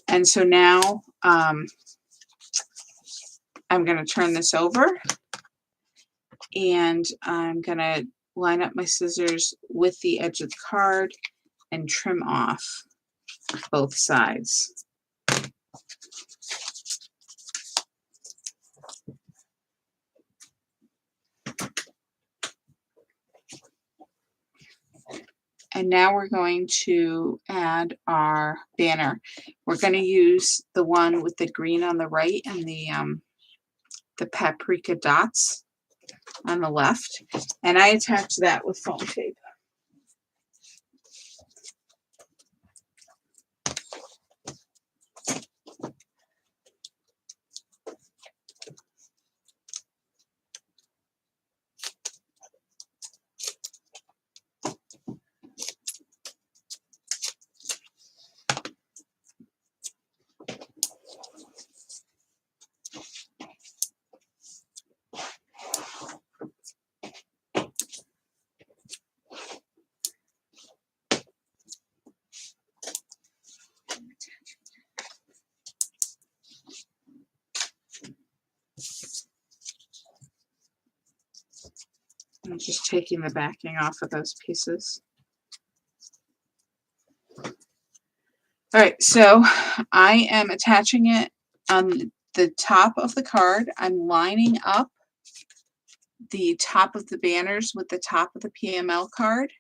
And so now I'm going to turn this over, and I'm going to line up my scissors with the edge of the card and trim off both sides. And now we're going to add our banner. We're going to use the one with the green on the right and the paprika dots on the left. And I attached that with foam tape. I'm just taking the backing off of those pieces. All right, so I am attaching it on the top of the card, I'm lining up the top of the banners with the top of the PML card.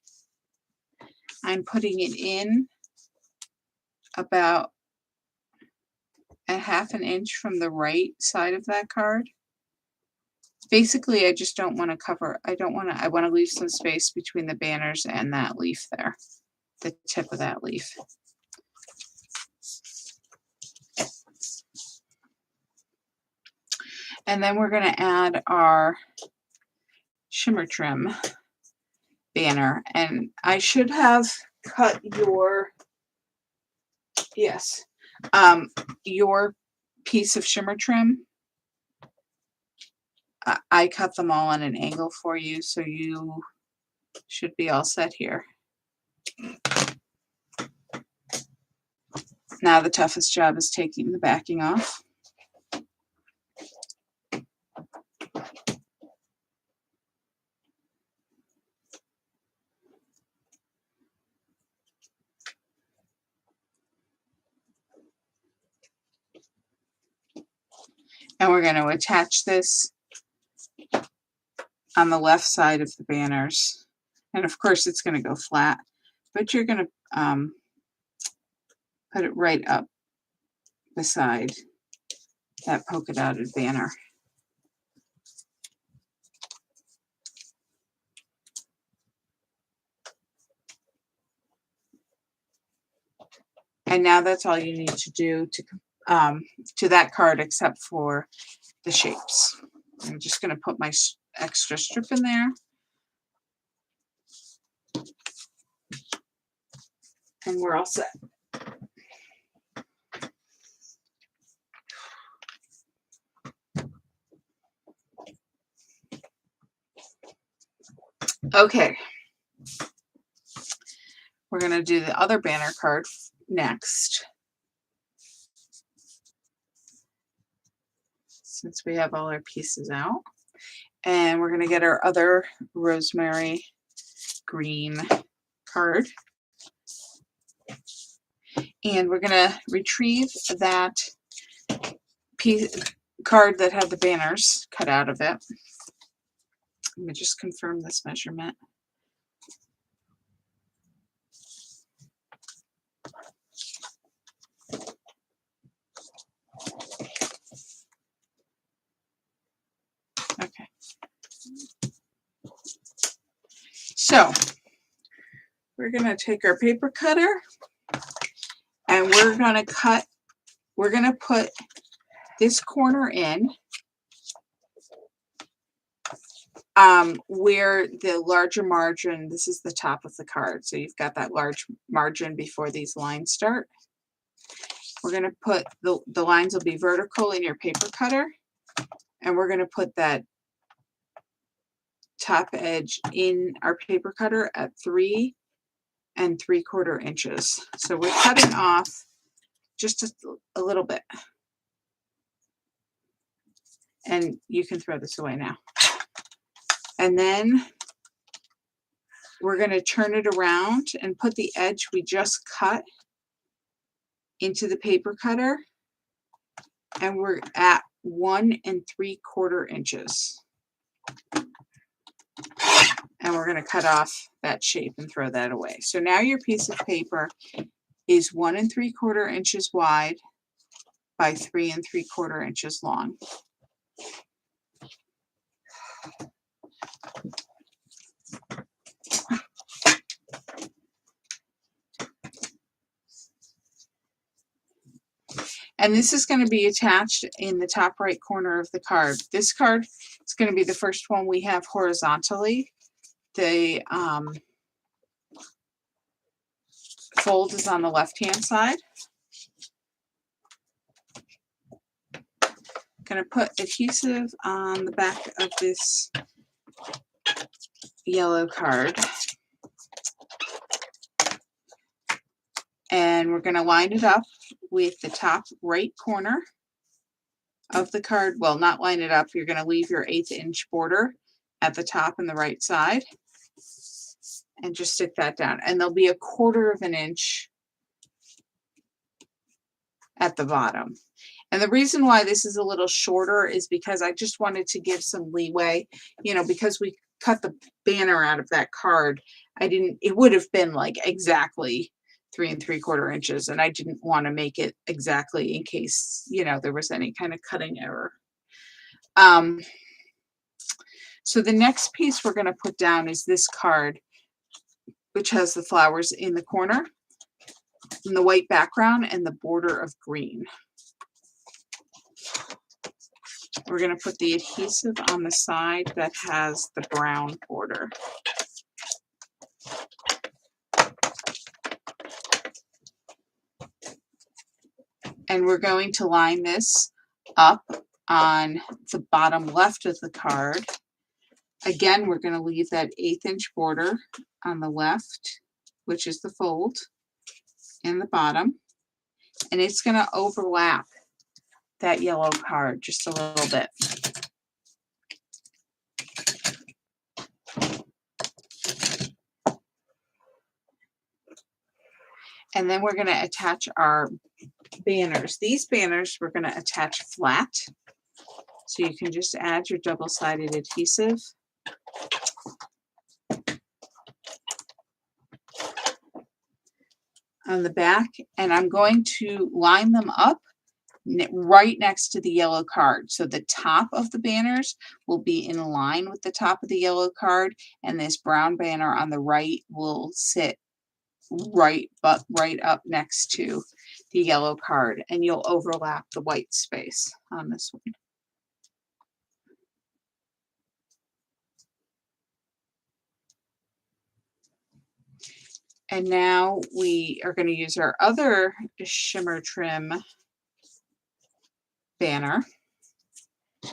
I'm putting it in about a half an inch from the right side of that card. Basically, I just don't want to cover, I want to leave some space between the banners and that leaf there, the tip of that leaf. And then we're going to add our shimmer trim banner. And I should have cut your, yes, your piece of shimmer trim. I cut them all on an angle for you, so you should be all set here. Now the toughest job is taking the backing off. And we're going to attach this on the left side of the banners. And of course it's going to go flat, but you're going to put it right up beside that polka dotted banner. And now that's all you need to do to that card, except for the shapes. I'm just going to put my extra strip in there. And we're all set. Okay. We're going to do the other banner card next, since we have all our pieces out. And we're going to get our other rosemary green card. And we're going to retrieve that card that had the banners cut out of it. Let me just confirm this measurement. Okay. So we're going to take our paper cutter and we're going to put this corner in where the larger margin, this is the top of the card. So you've got that large margin before these lines start. We're going to put, the lines will be vertical in your paper cutter. And we're going to put that top edge in our paper cutter at 3 3/4 inches. So we're cutting off just a little bit. And you can throw this away now. And then we're going to turn it around and put the edge we just cut into the paper cutter. And we're at 1 3/4 inches. And we're going to cut off that shape and throw that away. So now your piece of paper is 1 3/4 inches wide by 3 3/4 inches long. And this is going to be attached in the top right corner of the card. This card is going to be the first one we have horizontally. The fold is on the left-hand side. Going to put adhesive on the back of this yellow card. And we're going to line it up with the top right corner of the card. Well, not line it up. You're going to leave your 1/8 inch border at the top and the right side. And just stick that down. And there'll be 1/4 inch at the bottom. And the reason why this is a little shorter is because I just wanted to give some leeway, because we cut the banner out of that card. It would have been like exactly 3 3/4 inches, and I didn't want to make it exactly in case, there was any kind of cutting error. Um, so the next piece we're going to put down is this card, which has the flowers in the corner, and the white background, and the border of green. We're going to put the adhesive on the side that has the brown border. And we're going to line this up on the bottom left of the card. Again, we're going to leave that 1/8 inch border on the left, which is the fold, in the bottom. And it's going to overlap that yellow card just a little bit. And then we're going to attach our banners. These banners we're going to attach flat. So you can just add your double-sided adhesive. On the back, and I'm going to line them up right next to the yellow card. So the top of the banners will be in line with the top of the yellow card, and this brown banner on the right will sit right up next to the yellow card, and you'll overlap the white space on this one. And now we are going to use our other shimmer trim banner,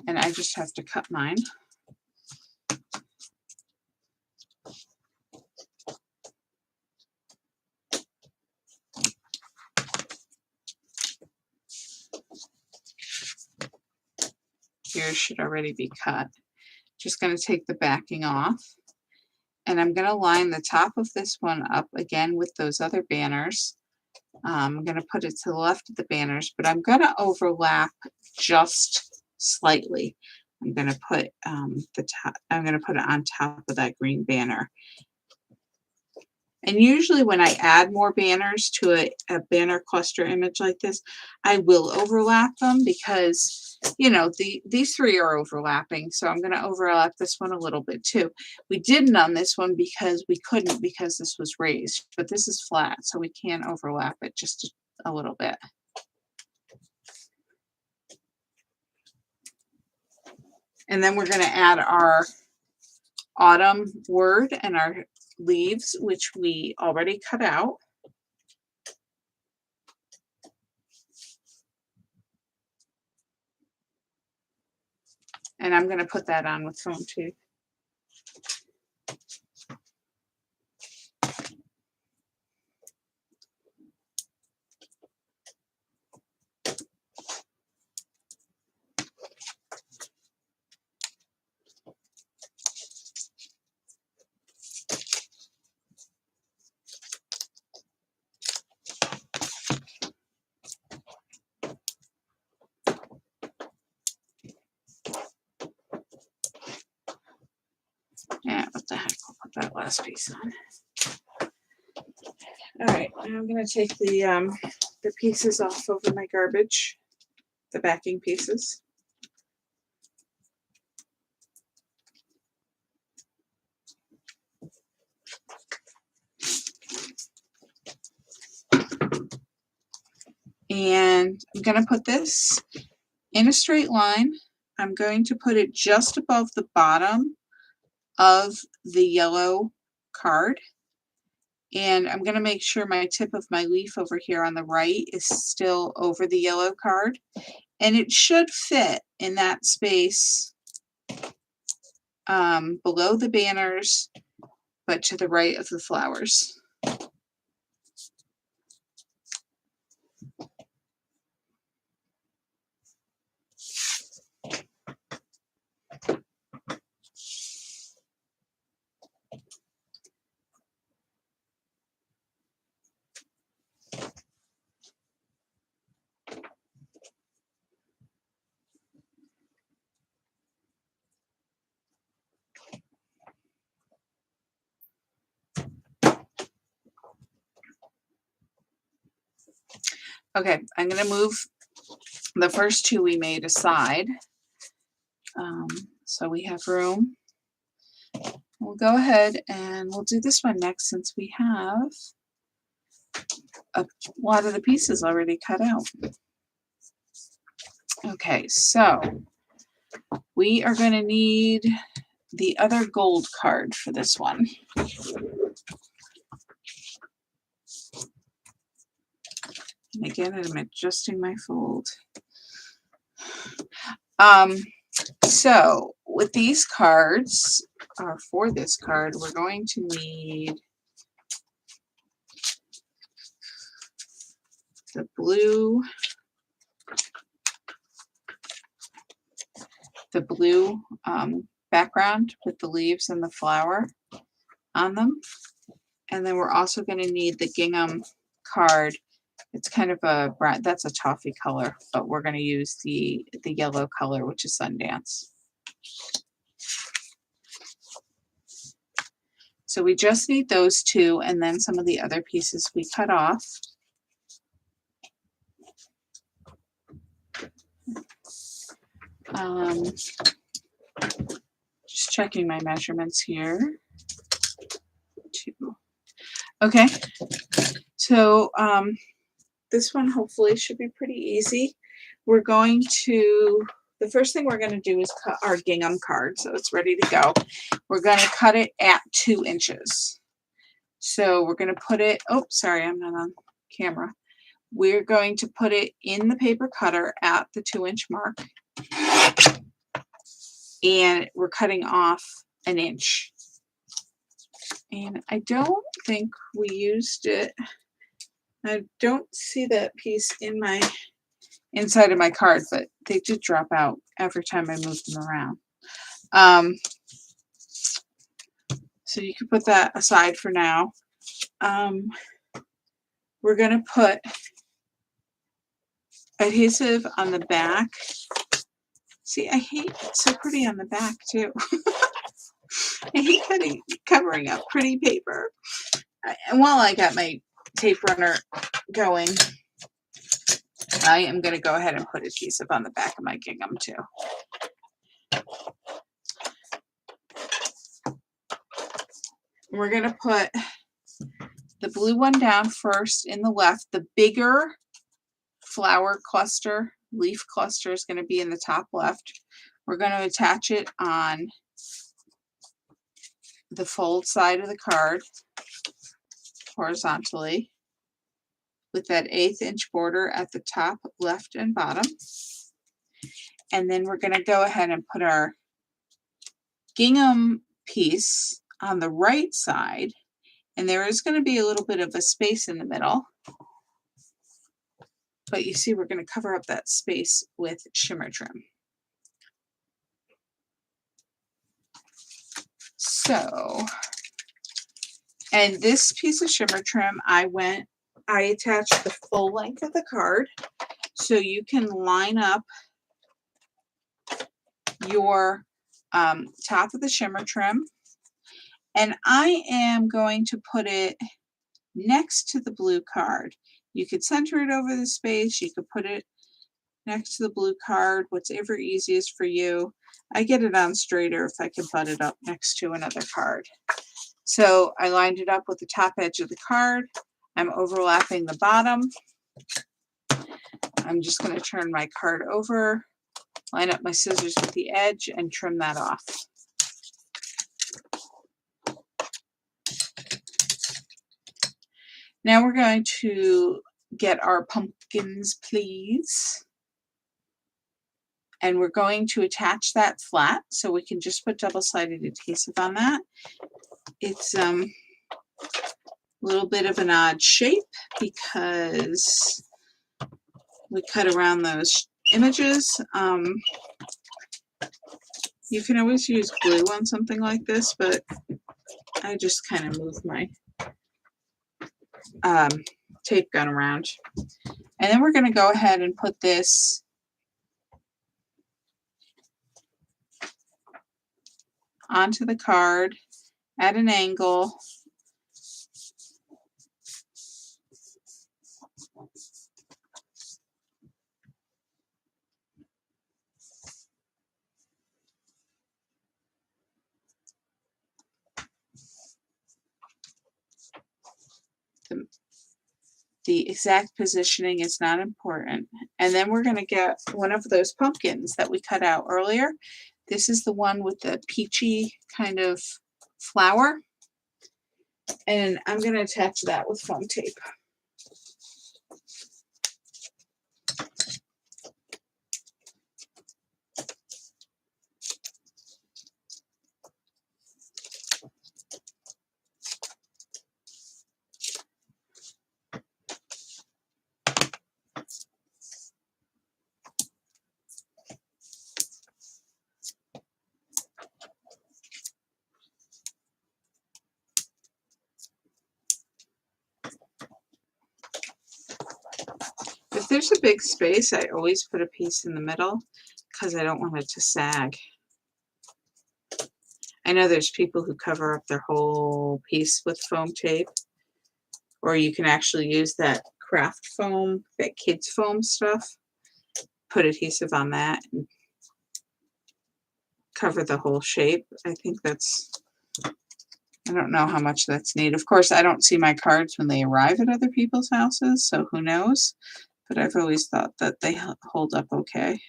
and I just have to cut mine. Yours should already be cut. Just going to take the backing off, and I'm going to line the top of this one up again with those other banners. I'm going to put it to the left of the banners, but I'm going to overlap just slightly. I'm going to put I'm going to put it on top of that green banner. And usually when I add more banners to a banner cluster image like this, I will overlap them because, these three are overlapping. So I'm going to overlap this one a little bit too. We didn't on this one because we couldn't, because this was raised, but this is flat, so we can overlap it just a little bit. And then we're going to add our autumn word and our leaves, which we already cut out. And I'm going to put that on with foam too. Yeah, what the heck, I'll put that last piece on. All right, now I'm going to take the pieces off over my garbage, the backing pieces. And I'm going to put this in a straight line. I'm going to put it just above the bottom of the yellow card. And I'm going to make sure my tip of my leaf over here on the right is still over the yellow card. And it should fit in that space below the banners, but to the right of the flowers. Okay, I'm going to move the first two we made aside. So we have room. We'll go ahead and we'll do this one next since we have a lot of the pieces already cut out. Okay, so we are going to need the other gold card for this one. And again, I'm adjusting my fold. So with these cards, or for this card, we're going to need the blue background with the leaves and the flower on them. And then we're also going to need the gingham card. It's kind of a brown, that's a toffee color, but we're going to use the yellow color, which is Sundance. So we just need those two and then some of the other pieces we cut off. Just checking my measurements here. Okay, so this one hopefully should be pretty easy. We're going to, the first thing we're going to do is cut our gingham card, so it's ready to go. We're going to cut it at 2 inches. So we're going to put it, oh, sorry, I'm not on camera. We're going to put it in the paper cutter at the 2-inch mark. And we're cutting off 1 inch. And I don't think we used it. I don't see that piece in my inside of my card, but they did drop out every time I moved them around. So you can put that aside for now. We're going to put adhesive on the back. See, I hate it's so pretty on the back too. I hate covering up pretty paper. And while I got my tape runner going, I am going to go ahead and put adhesive on the back of my gingham too. We're going to put the blue one down first in the left. The bigger flower cluster, leaf cluster is going to be in the top left. We're going to attach it on the fold side of the card horizontally with that 1/8 inch border at the top left and bottom. And then we're going to go ahead and put our gingham piece on the right side, and there is going to be a little bit of a space in the middle, but you see we're going to cover up that space with shimmer trim. So, and this piece of shimmer trim, I attached the full length of the card, so you can line up your top of the shimmer trim, and I am going to put it next to the blue card. You could center it over the space, you could put it next to the blue card, whatever easiest for you. I get it on straighter if I can butt it up next to another card. So I lined it up with the top edge of the card. I'm overlapping the bottom. I'm just going to turn my card over, line up my scissors with the edge, and trim that off. Now we're going to get our pumpkins, please. And we're going to attach that flat, so we can just put double-sided adhesive on that. It's a little bit of an odd shape because we cut around those images. You can always use glue on something like this, but I just kind of move my tape gun around. And then we're going to go ahead and put this onto the card at an angle. The exact positioning is not important. And then we're going to get one of those pumpkins that we cut out earlier. This is the one with the peachy kind of flower. And I'm going to attach that with foam tape. If there's a big space, I always put a piece in the middle because I don't want it to sag. I know there's people who cover up their whole piece with foam tape, or you can actually use that craft foam, that kids foam stuff, put adhesive on that and cover the whole shape. I think that's, I don't know how much that's needed. Of course, I don't see my cards when they arrive at other people's houses, so who knows? But I've always thought that they hold up okay.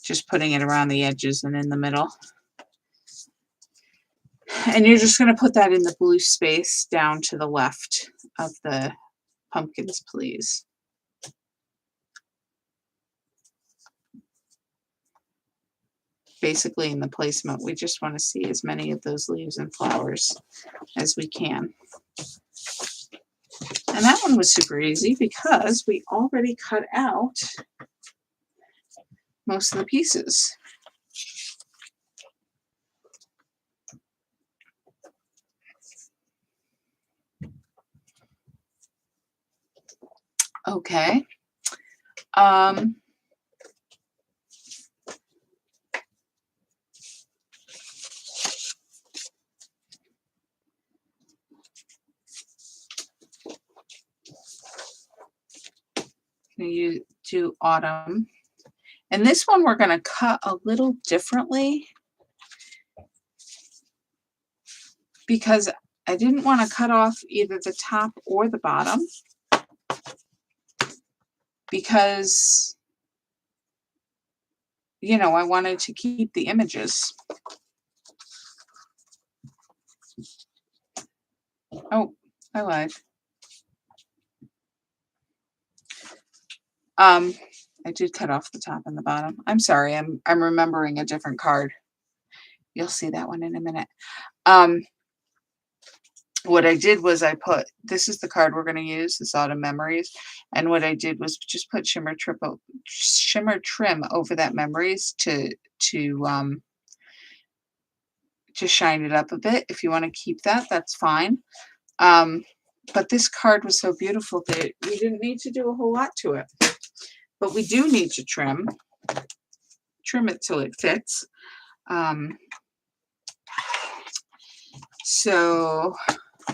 Just putting it around the edges and in the middle. And you're just going to put that in the blue space down to the left of the pumpkins, please. Basically, in the placement, we just want to see as many of those leaves and flowers as we can. And that one was super easy because we already cut out most of the pieces. Okay. You do autumn. And this one we're going to cut a little differently because I didn't want to cut off either the top or the bottom because, you know, I wanted to keep the images. Oh, I lied. I did cut off the top and the bottom. I'm sorry, I'm remembering a different card. You'll see that one in a minute. What I did was I put, this is the card we're going to use, this Autumn Memories, and what I did was just put shimmer trim over that Memories to shine it up a bit. If you want to keep that, that's fine. But this card was so beautiful that we didn't need to do a whole lot to it. But we do need to trim it till it fits. So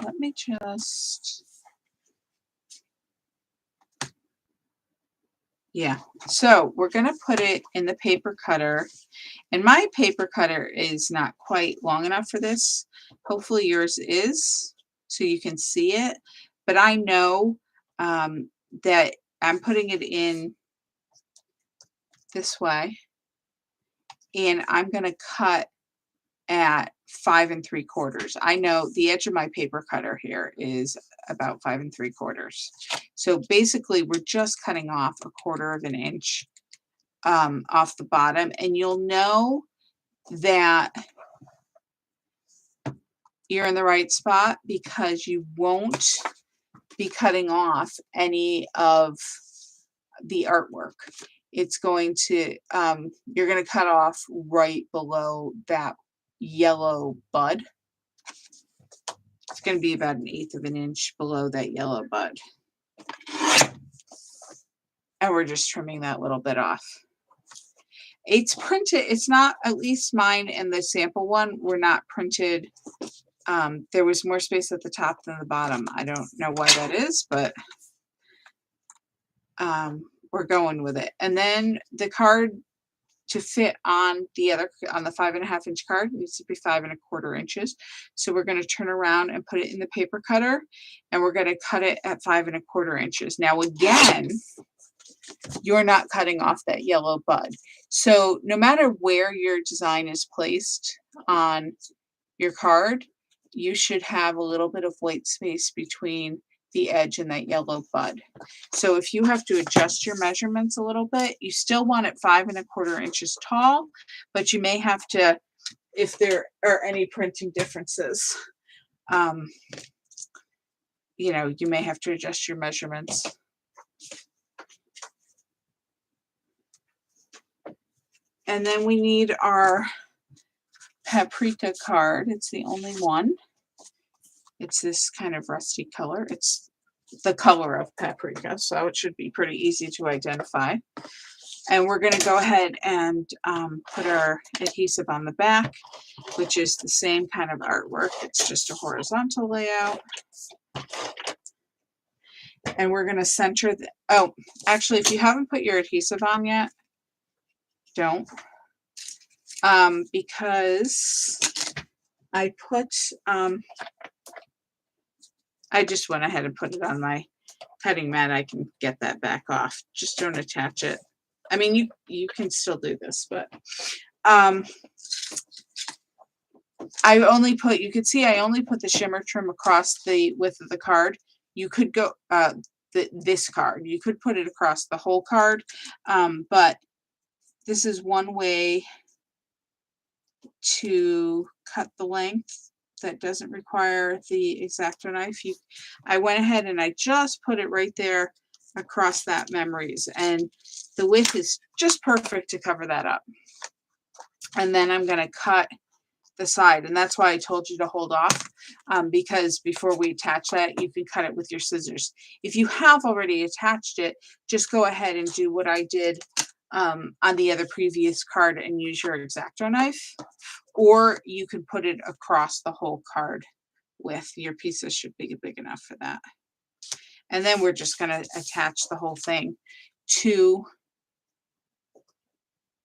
let me just, yeah. So we're going to put it in the paper cutter. And my paper cutter is not quite long enough for this. Hopefully yours is, so you can see it. But I know that I'm putting it in this way. And I'm going to cut at 5 3/4. I know the edge of my paper cutter here is about 5 3/4. So basically we're just cutting off 1/4 of an inch off the bottom, and you'll know that you're in the right spot because you won't be cutting off any of the artwork. It's going to, you're going to cut off right below that yellow bud. It's going to be about 1/8 of an inch below that yellow bud. And we're just trimming that little bit off. It's printed, it's not, at least mine and the sample one were not printed. There was more space at the top than the bottom. I don't know why that is, but we're going with it. And then the card to fit on the 5.5 inch card, it needs to be 5 1/4 inches. So we're going to turn around and put it in the paper cutter, and we're going to cut it at 5 1/4 inches. Now again, you're not cutting off that yellow bud. So no matter where your design is placed on your card, you should have a little bit of white space between the edge and that yellow bud. So if you have to adjust your measurements a little bit, you still want it 5 1/4 inches tall, but you may have to, if there are any printing differences, you know, you may have to adjust your measurements. And then we need our paprika card. It's the only one. It's this kind of rusty color. It's the color of paprika, so it should be pretty easy to identify. And we're going to go ahead and put our adhesive on the back, which is the same kind of artwork. It's just a horizontal layout. And we're going to center the, oh, actually, if you haven't put your adhesive on yet, don't. Because I put, I just went ahead and put it on my cutting mat. I can get that back off. Just don't attach it. I mean, you can still do this, but I only put, you could see I only put the shimmer trim across the width of the card. You could go, this card, you could put it across the whole card, but this is one way to cut the length that doesn't require the X-Acto knife. I went ahead and I just put it right there across that memories, and the width is just perfect to cover that up. And then I'm going to cut the side, and that's why I told you to hold off, because before we attach that, you can cut it with your scissors. If you have already attached it, just go ahead and do what I did on the other previous card and use your X-Acto knife, or you can put it across the whole card with your pieces. Should be big enough for that. And then we're just going to attach the whole thing to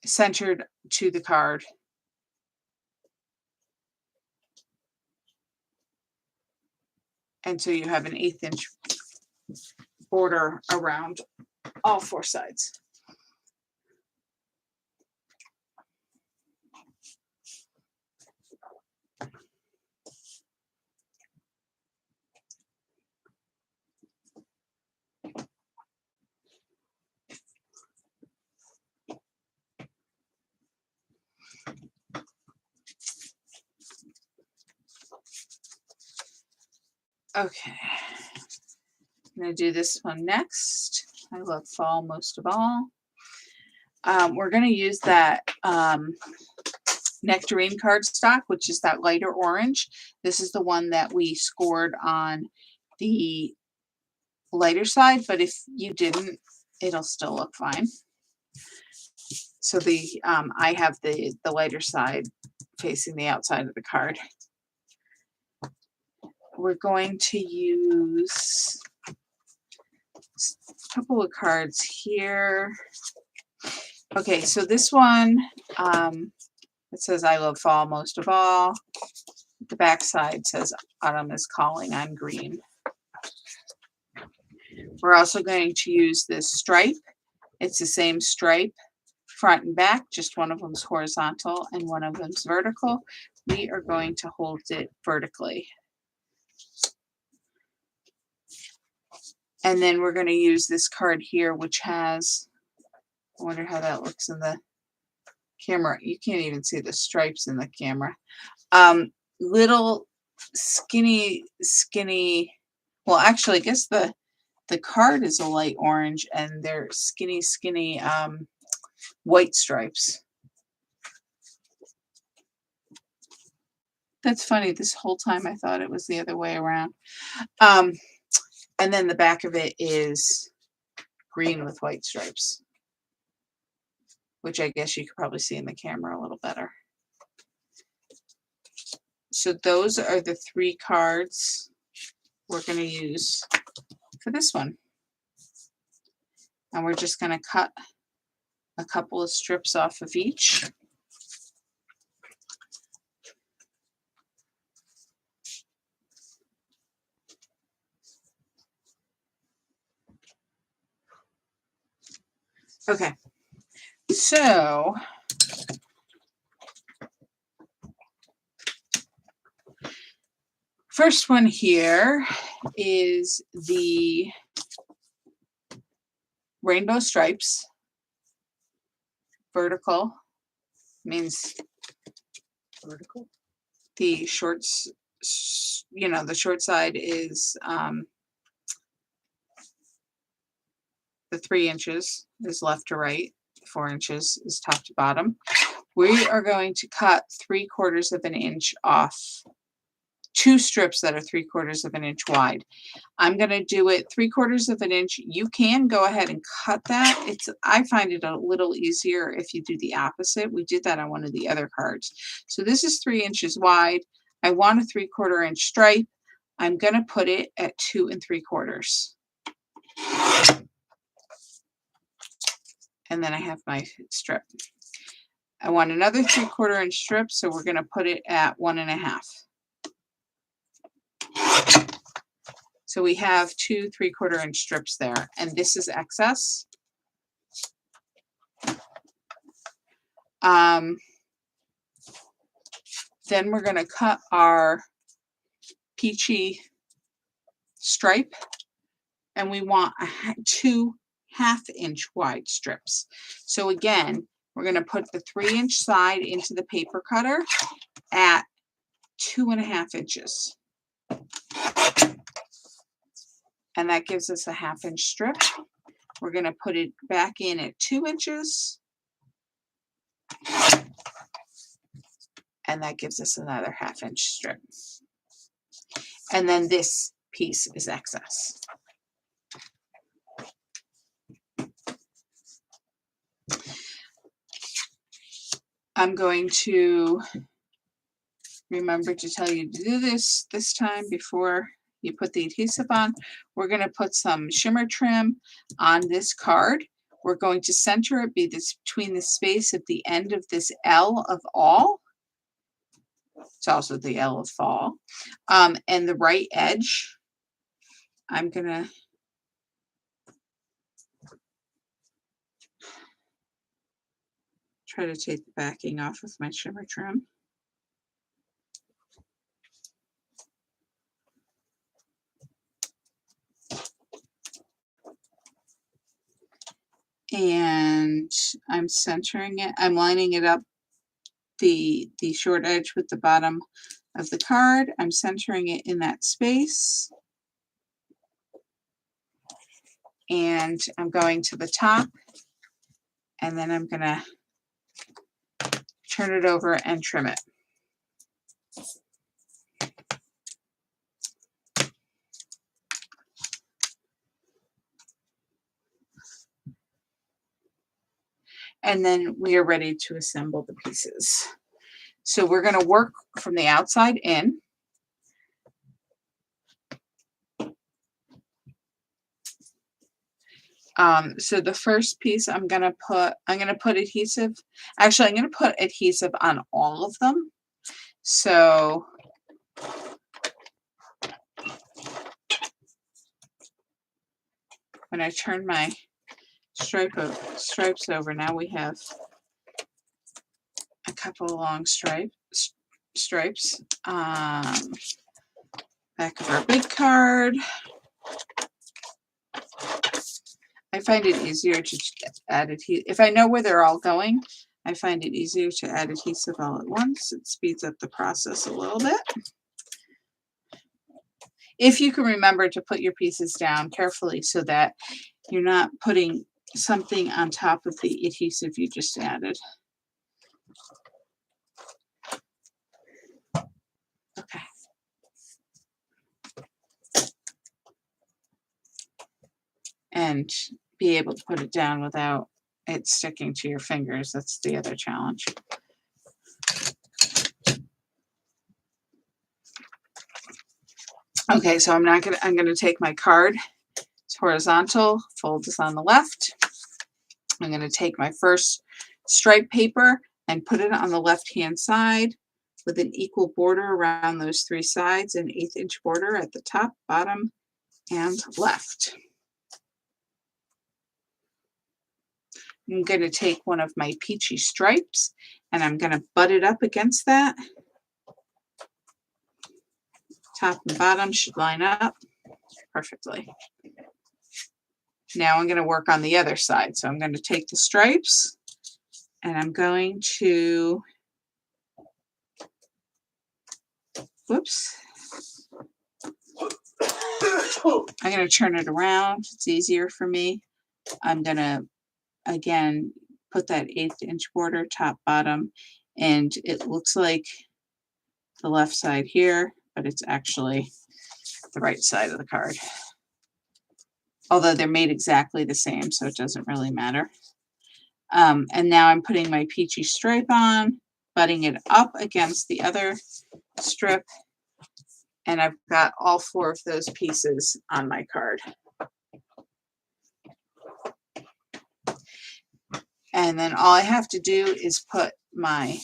centered to the card. And so you have an 1/8 inch border around all 4 sides. Okay, I'm going to do this one next. I love fall most of all. We're going to use that nectarine cardstock, which is that lighter orange. This is the one that we scored on the lighter side, but if you didn't, it'll still look fine. So I have the lighter side facing the outside of the card. We're going to use a couple of cards here. Okay, so this one, it says I love fall most of all. The back side says autumn is calling on green. We're also going to use this stripe. It's the same stripe front and back, just one of them's horizontal and one of them's vertical. We are going to hold it vertically. And then we're going to use this card here, which has, I wonder how that looks in the camera. You can't even see the stripes in the camera. Little skinny, well, actually, I guess the card is a light orange and they're skinny, white stripes. That's funny. This whole time I thought it was the other way around. And then the back of it is green with white stripes, which I guess you could probably see in the camera a little better. So those are the 3 cards we're going to use for this one. And we're just going to cut a couple of strips off of each. Okay, so first one here is the rainbow stripes. Vertical means vertical. The shorts, you know, the short side is the 3 inches is left to right, 4 inches is top to bottom. We are going to cut 3/4 of an inch off 2 strips that are 3/4 of an inch wide. I'm going to do it 3/4 of an inch. You can go ahead and cut that. I find it a little easier if you do the opposite. We did that on one of the other cards. So this is 3 inches wide. I want a 3/4 inch stripe. I'm going to put it at 2 3/4. And then I have my strip. I want another 3/4 inch strip, so we're going to put it at 1 1/2. So we have 2 3/4 inch strips there, and this is excess. Then we're going to cut our peachy stripe, and we want 2 1/2 inch wide strips. So again, we're going to put the 3 inch side into the paper cutter at 2 1/2 inches. And that gives us a 1/2 inch strip. We're going to put it back in at 2 inches. And that gives us another 1/2 inch strip. And then this piece is excess. I'm going to remember to tell you to do this time before you put the adhesive on. We're going to put some shimmer trim on this card. We're going to center it between the space at the end of this L of all. It's also the L of fall. And the right edge. I'm going to try to take the backing off with my shimmer trim. And I'm centering it. I'm lining it up, the short edge with the bottom of the card. I'm centering it in that space. And I'm going to the top, and then I'm going to turn it over and trim it. And then we are ready to assemble the pieces. So we're going to work from the outside in. So the first piece I'm going to put adhesive. Actually, I'm going to put adhesive on all of them. So when I turn my stripes over, now we have a couple of long stripes. Back of our big card. I find it easier to add adhesive. If I know where they're all going, I find it easier to add adhesive all at once. It speeds up the process a little bit. If you can remember to put your pieces down carefully so that you're not putting something on top of the adhesive you just added. Okay. And be able to put it down without it sticking to your fingers. That's the other challenge. Okay, so I'm gonna take my card. It's horizontal, fold this on the left. I'm going to take my first stripe paper and put it on the left-hand side with an equal border around those 3 sides, an 1/8 inch border at the top, bottom, and left. I'm going to take one of my peachy stripes and I'm going to butt it up against that. Top and bottom should line up perfectly. Now I'm going to work on the other side. So I'm going to take the stripes and I'm going to, whoops, I'm going to turn it around. It's easier for me. I'm going to, again, put that 1/8 inch border, top, bottom, and it looks like the left side here, but it's actually the right side of the card. Although they're made exactly the same, so it doesn't really matter. And now I'm putting my peachy stripe on, butting it up against the other strip, and I've got all 4 of those pieces on my card. And then all I have to do is put my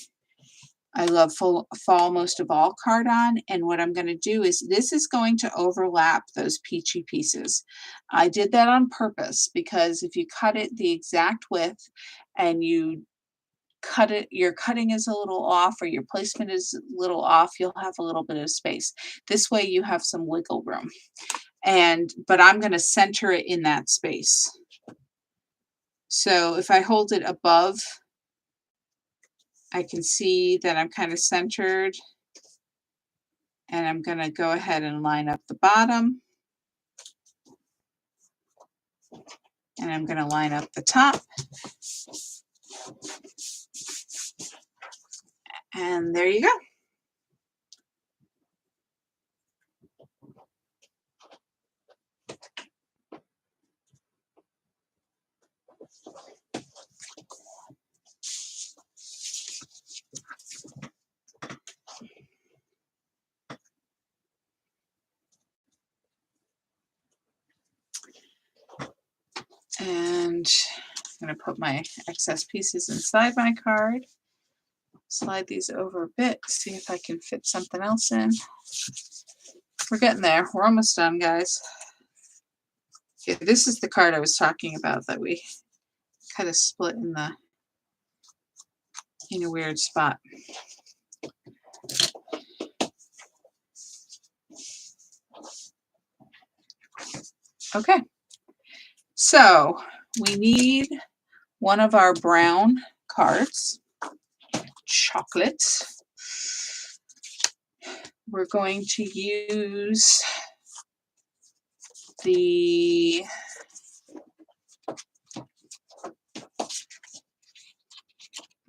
I Love Fall Most of All card on, and what I'm going to do is this is going to overlap those peachy pieces. I did that on purpose because if you cut it the exact width and you cut it, your cutting is a little off or your placement is a little off, you'll have a little bit of space. This way you have some wiggle room. But I'm going to center it in that space. So if I hold it above, I can see that I'm kind of centered, and I'm going to go ahead and line up the bottom, and I'm going to line up the top, and there you go. And I'm going to put my excess pieces inside my card. Slide these over a bit, see if I can fit something else in. We're getting there. We're almost done, guys. Okay, this is the card I was talking about that we kind of split in a weird spot. Okay, so we need one of our brown cards, chocolate. We're going to use the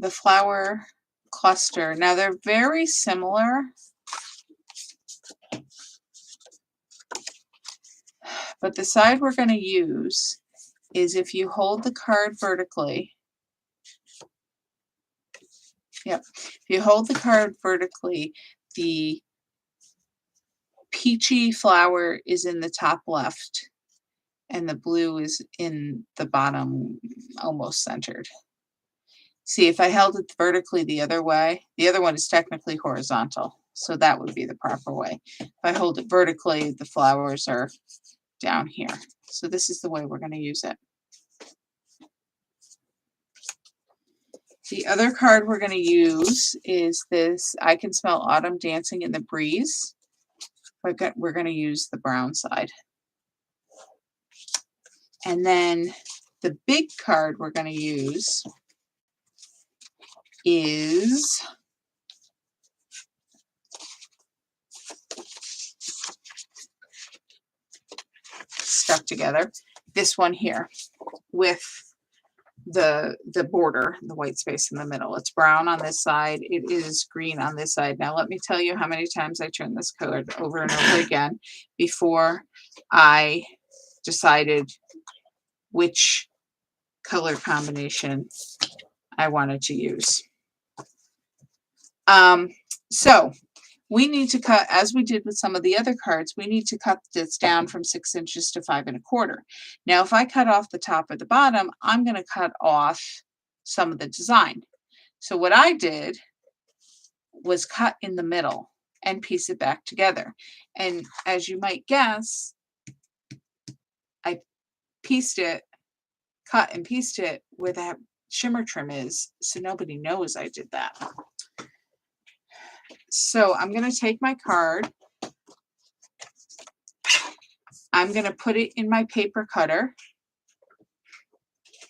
flower cluster. Now they're very similar, but the side we're going to use is if you hold the card vertically. Yep, if you hold the card vertically, the peachy flower is in the top left and the blue is in the bottom, almost centered. See, if I held it vertically the other way, the other one is technically horizontal, so that would be the proper way. If I hold it vertically, the flowers are down here. So this is the way we're going to use it. The other card we're going to use is this I Can Smell Autumn Dancing in the Breeze. We're going to use the brown side. And then the big card we're going to use is stuck together. This one here with the border, the white space in the middle. It's brown on this side. It is green on this side. Now let me tell you how many times I turned this card over and over again before I decided which color combination I wanted to use. So we need to cut, as we did with some of the other cards, we need to cut this down from 6 inches to 5 1/4. Now, if I cut off the top or the bottom, I'm going to cut off some of the design. So what I did was cut in the middle and piece it back together. And as you might guess, I pieced it, cut and pieced it where that shimmer trim is, so nobody knows I did that. So I'm going to take my card. I'm going to put it in my paper cutter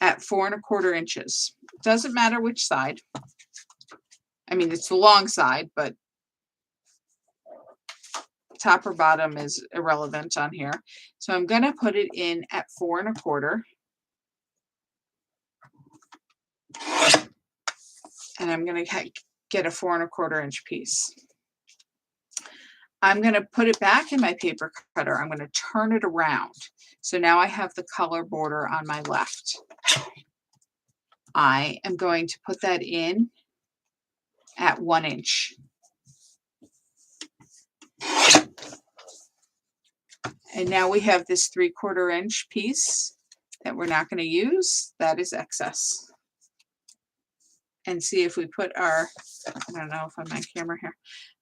at 4 1/4 inches. Doesn't matter which side. I mean, it's the long side, but top or bottom is irrelevant on here. So I'm going to put it in at 4 1/4. And I'm going to get a 4 1/4 inch piece. I'm going to put it back in my paper cutter. I'm going to turn it around. So now I have the color border on my left. I am going to put that in at 1 inch. And now we have this 3/4 inch piece that we're not going to use. That is excess. And see if we put our, I don't know if I'm on camera here.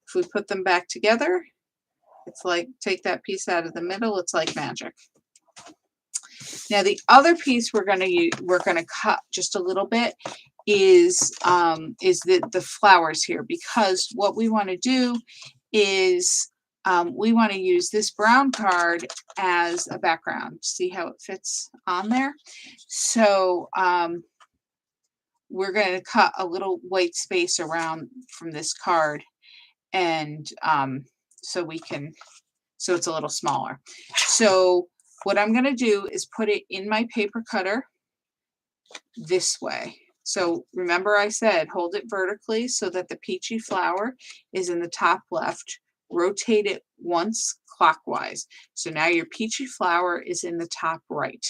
If we put them back together, it's like, take that piece out of the middle, it's like magic. Now the other piece we're going to cut just a little bit is the flowers here, because what we want to do is we want to use this brown card as a background. See how it fits on there? So we're going to cut a little white space around from this card, and so it's a little smaller. So what I'm going to do is put it in my paper cutter this way. So remember I said hold it vertically so that the peachy flower is in the top left. Rotate it once clockwise. So now your peachy flower is in the top right.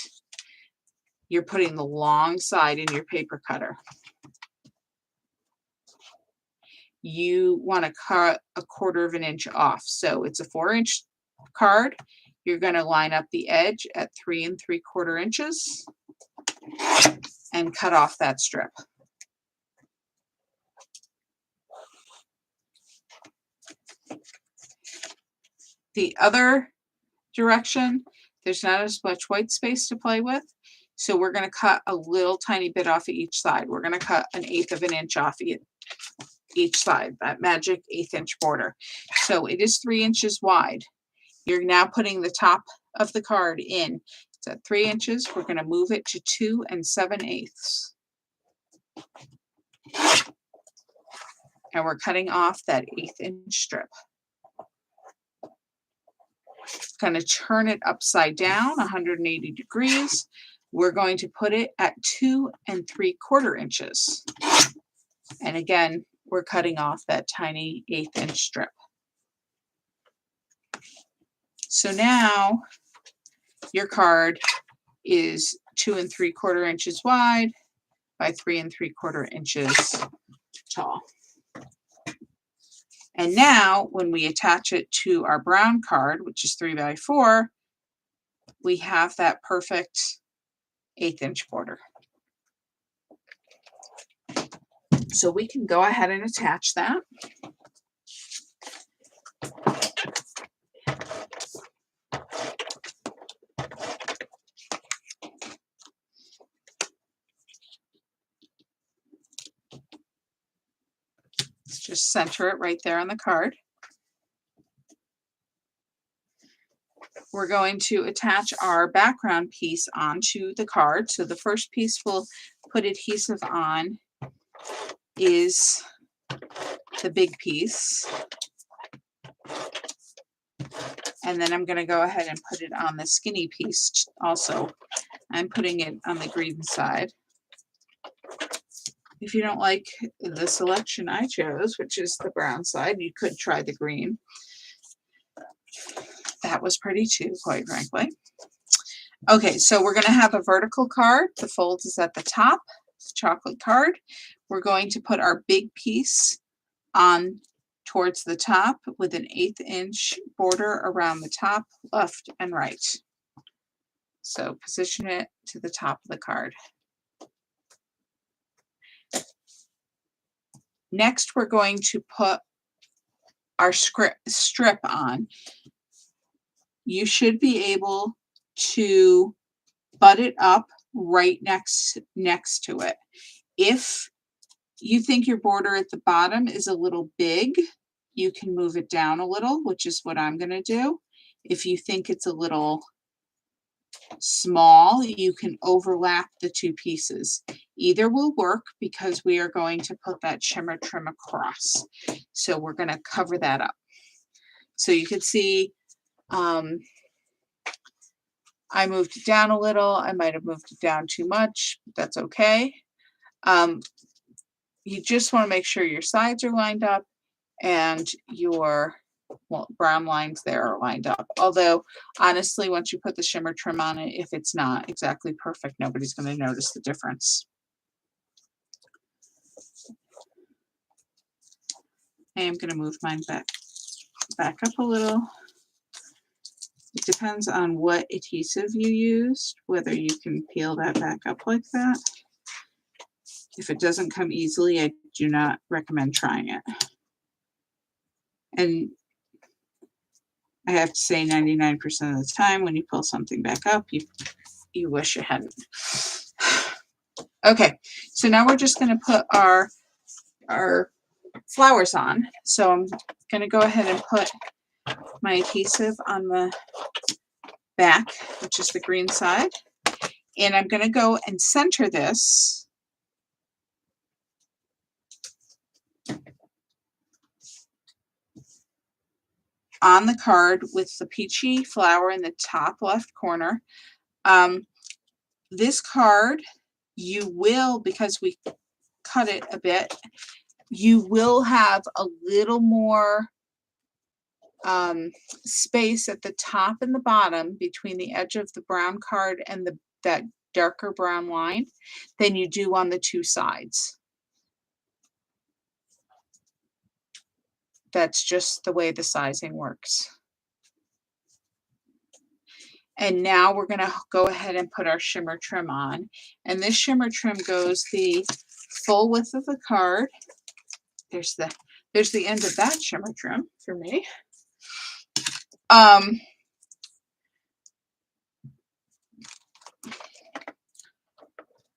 You're putting the long side in your paper cutter. You want to cut a 1/4 inch off. So it's a 4 inch card. You're going to line up the edge at 3 3/4 inches and cut off that strip. The other direction, there's not as much white space to play with. So we're going to cut a little tiny bit off of each side. We're going to cut 1/8 of an inch off each side, that magic 1/8 inch border. So it is 3 inches wide. You're now putting the top of the card in. It's at 3 inches. We're going to move it to 2 7/8. And we're cutting off that 1/8 inch strip. Going to turn it upside down 180 degrees. We're going to put it at 2 3/4 inches. And again, we're cutting off that tiny 1/8 inch strip. So now your card is 2 3/4 inches wide by 3 3/4 inches tall. And now when we attach it to our brown card, which is 3 by 4, we have that perfect 1/8 inch border. So we can go ahead and attach that. Let's just center it right there on the card. We're going to attach our background piece onto the card. So the first piece we'll put adhesive on is the big piece. And then I'm going to go ahead and put it on the skinny piece also. I'm putting it on the green side. If you don't like the selection I chose, which is the brown side, you could try the green. That was pretty too, quite frankly. Okay, so we're going to have a vertical card. The fold is at the top. It's a chocolate card. We're going to put our big piece on towards the top with an 1/8 inch border around the top, left and right. So position it to the top of the card. Next, we're going to put our strip on. You should be able to butt it up right next to it. If you think your border at the bottom is a little big, you can move it down a little, which is what I'm going to do. If you think it's a little small, you can overlap the two pieces. Either will work because we are going to put that shimmer trim across. So we're going to cover that up. So you can see I moved it down a little. I might have moved it down too much, but that's okay. You just want to make sure your sides are lined up and your brown lines there are lined up. Although, honestly, once you put the shimmer trim on it, if it's not exactly perfect, nobody's going to notice the difference. I am going to move mine back up a little. It depends on what adhesive you used, whether you can peel that back up like that. If it doesn't come easily, I do not recommend trying it. And I have to say 99% of the time when you pull something back up, you wish you hadn't. Okay, so now we're just going to put our flowers on. So I'm going to go ahead and put my adhesive on the back, which is the green side. And I'm going to go and center this on the card with the peachy flower in the top left corner. This card, you will, because we cut it a bit, you will have a little more space at the top and the bottom between the edge of the brown card and that darker brown line than you do on the two sides. That's just the way the sizing works. And now we're going to go ahead and put our shimmer trim on. And this shimmer trim goes the full width of the card. There's the end of that shimmer trim for me.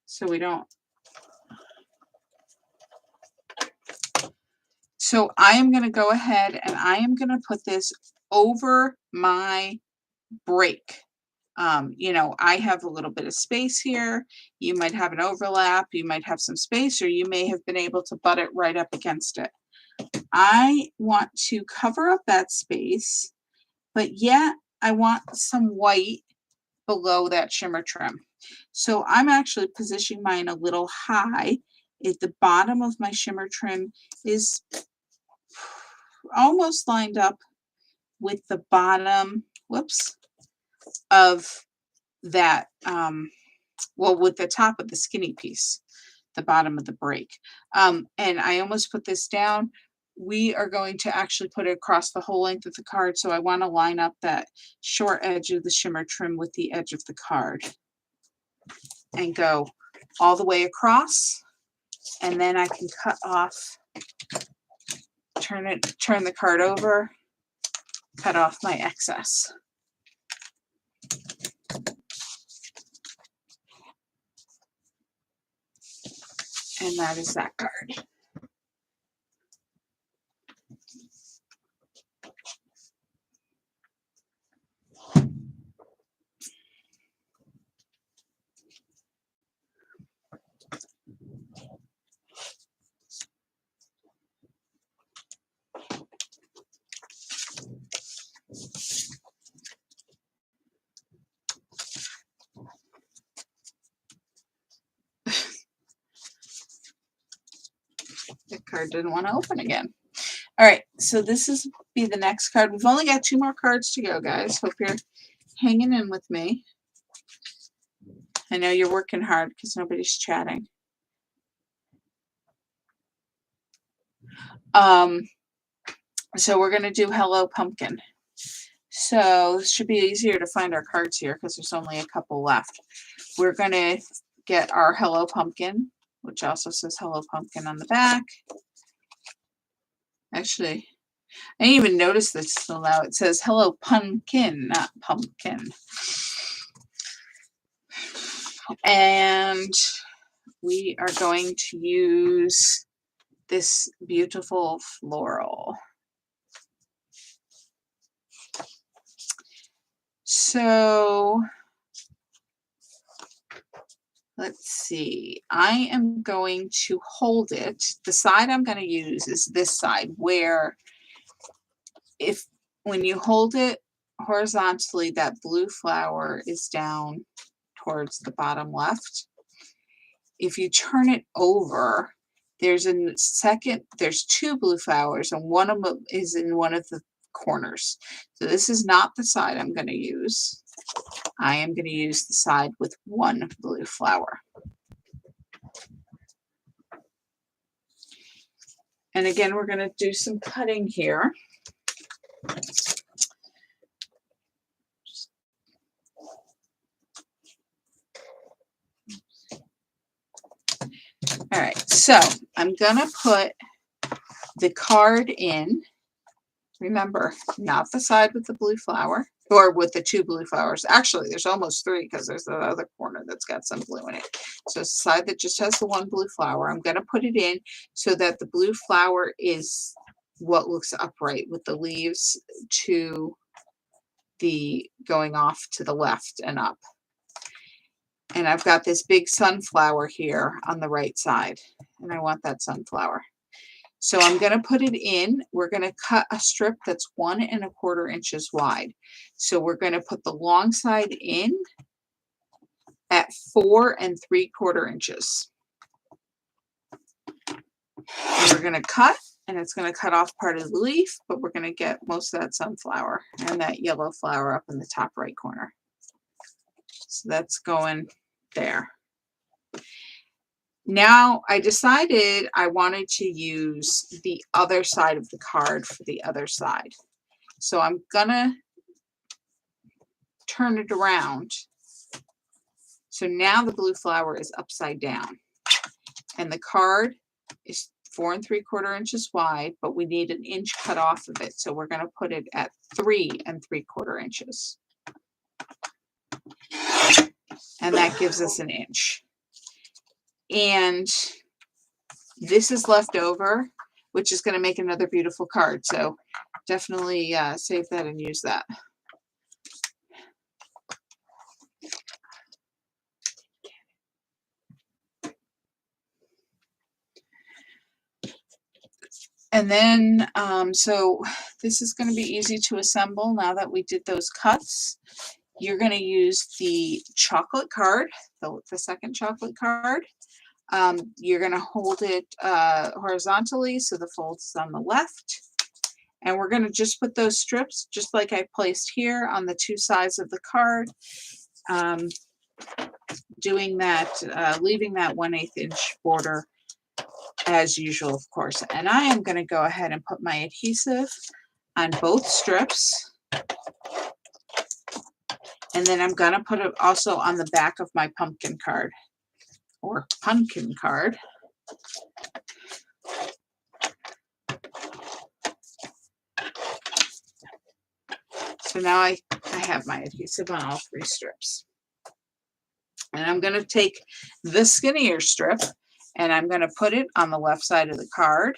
So we don't. So I am going to go ahead and I am going to put this over my break. You know, I have a little bit of space here. You might have an overlap. You might have some space, or you may have been able to butt it right up against it. I want to cover up that space, but yet I want some white below that shimmer trim. So I'm actually positioning mine a little high. At the bottom of my shimmer trim is almost lined up with the bottom, of that, well, with the top of the skinny piece, the bottom of the break. And I almost put this down. We are going to actually put it across the whole length of the card. So I want to line up that short edge of the shimmer trim with the edge of the card and go all the way across. And then I can cut off, turn the card over, cut off my excess. And that is that card. The card didn't want to open again. All right, so this is be the next card. We've only got 2 more cards to go, guys. Hope you're hanging in with me. I know you're working hard because nobody's chatting. So we're going to do Hello Pumpkin. So it should be easier to find our cards here because there's only a couple left. We're going to get our Hello Pumpkin, which also says Hello Pumpkin on the back. Actually, I didn't even notice this till now. It says Hello Pumpkin, not Pumpkin. And we are going to use this beautiful floral. So let's see. I am going to hold it. The side I'm going to use is this side, where when you hold it horizontally, that blue flower is down towards the bottom left. If you turn it over, there's two blue flowers, and one of them is in one of the corners. So this is not the side I'm going to use. I am going to use the side with one blue flower. And again, we're going to do some cutting here. All right, so I'm going to put the card in. Remember, not the side with the blue flower, or with the two blue flowers. Actually, there's almost three because there's that other corner that's got some blue in it. So it's the side that just has the one blue flower. I'm going to put it in so that the blue flower is what looks upright, with the leaves to the going off to the left and up. And I've got this big sunflower here on the right side, and I want that sunflower. So I'm going to put it in. We're going to cut a strip that's 1 1/4 inches wide. So we're going to put the long side in at 4 3/4 inches. And we're going to cut, and it's going to cut off part of the leaf, but we're going to get most of that sunflower and that yellow flower up in the top right corner. So that's going there. Now I decided I wanted to use the other side of the card for the other side. So I'm gonna turn it around. So now the blue flower is upside down, and the card is 4 3/4 inches wide, but we need an inch cut off of it. So we're gonna put it at 3 3/4 inches. And that gives us an inch. And this is left over, which is going to make another beautiful card. So definitely save that and use that. And then, so this is going to be easy to assemble now that we did those cuts. You're going to use the chocolate card, the second chocolate card. You're going to hold it horizontally so the fold is on the left. And we're going to just put those strips, just like I placed here, on the two sides of the card. Doing that, leaving that 1/8 inch border as usual, of course. And I am going to go ahead and put my adhesive on both strips. And then I'm going to put it also on the back of my pumpkin card, or pumpkin card. So now I have my adhesive on all 3 strips. And I'm going to take the skinnier strip, and I'm going to put it on the left side of the card.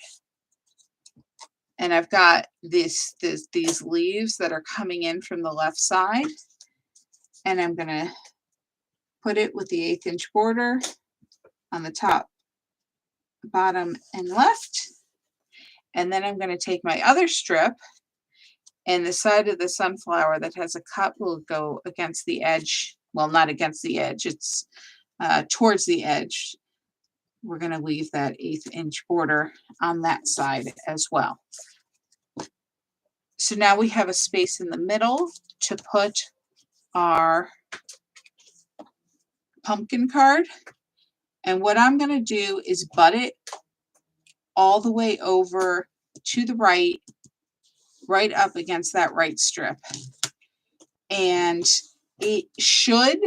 And I've got these leaves that are coming in from the left side. And I'm going to put it with the 1/8 inch border on the top, bottom, and left. And then I'm going to take my other strip, and the side of the sunflower that has a cut will go against the edge. Well, not against the edge, it's towards the edge. We're going to leave that 1/8 inch border on that side as well. So now we have a space in the middle to put our pumpkin card. And what I'm going to do is butt it all the way over to the right right up against that right strip. And it should,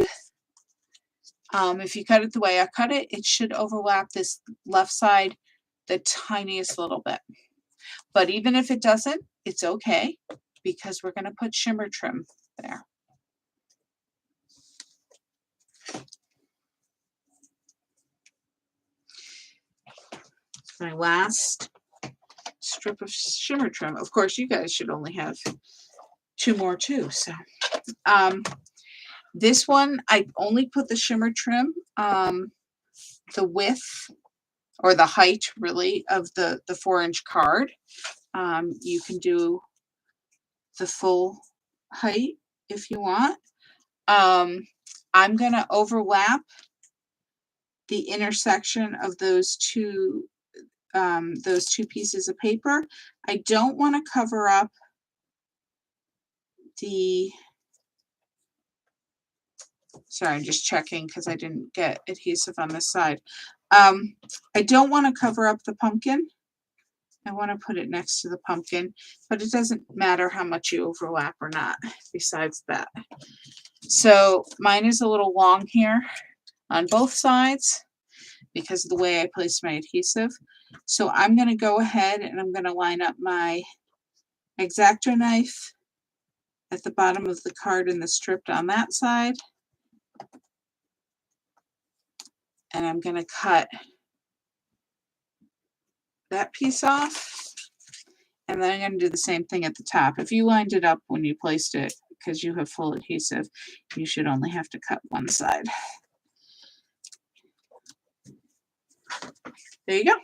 if you cut it the way I cut it, it should overlap this left side the tiniest little bit. But even if it doesn't, it's okay because we're going to put shimmer trim there. My last strip of shimmer trim. Of course, you guys should only have 2 more too. So this one, I only put the shimmer trim, the width or the height really of the 4-inch card. You can do the full height if you want. I'm going to overlap the intersection of those two pieces of paper. I don't want to cover up sorry, I'm just checking because I didn't get adhesive on this side. I don't want to cover up the pumpkin. I want to put it next to the pumpkin, but it doesn't matter how much you overlap or not besides that. So mine is a little long here on both sides because of the way I placed my adhesive. So I'm going to go ahead and I'm going to line up my X-Acto knife at the bottom of the card and the strip on that side. And I'm going to cut that piece off. And then I'm going to do the same thing at the top. If you lined it up when you placed it, because you have full adhesive, you should only have to cut one side. There you go.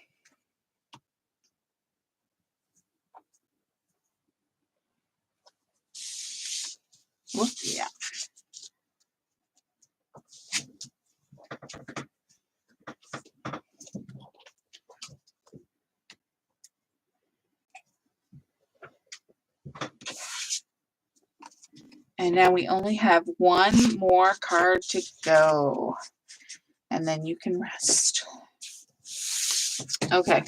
Whoop, yeah. And now we only have one more card to go. And then you can rest. Okay.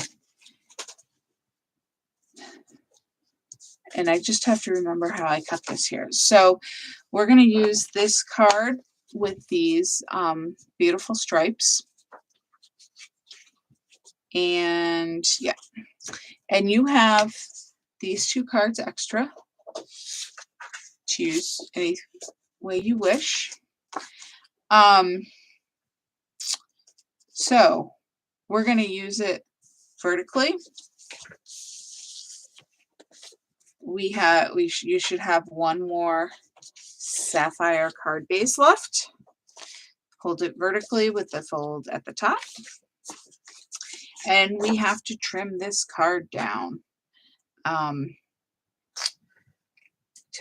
And I just have to remember how I cut this here. So we're going to use this card with these beautiful stripes. And yeah. And you have these 2 cards extra to use any way you wish. So we're going to use it vertically. You should have one more sapphire card base left. Hold it vertically with the fold at the top. And we have to trim this card down to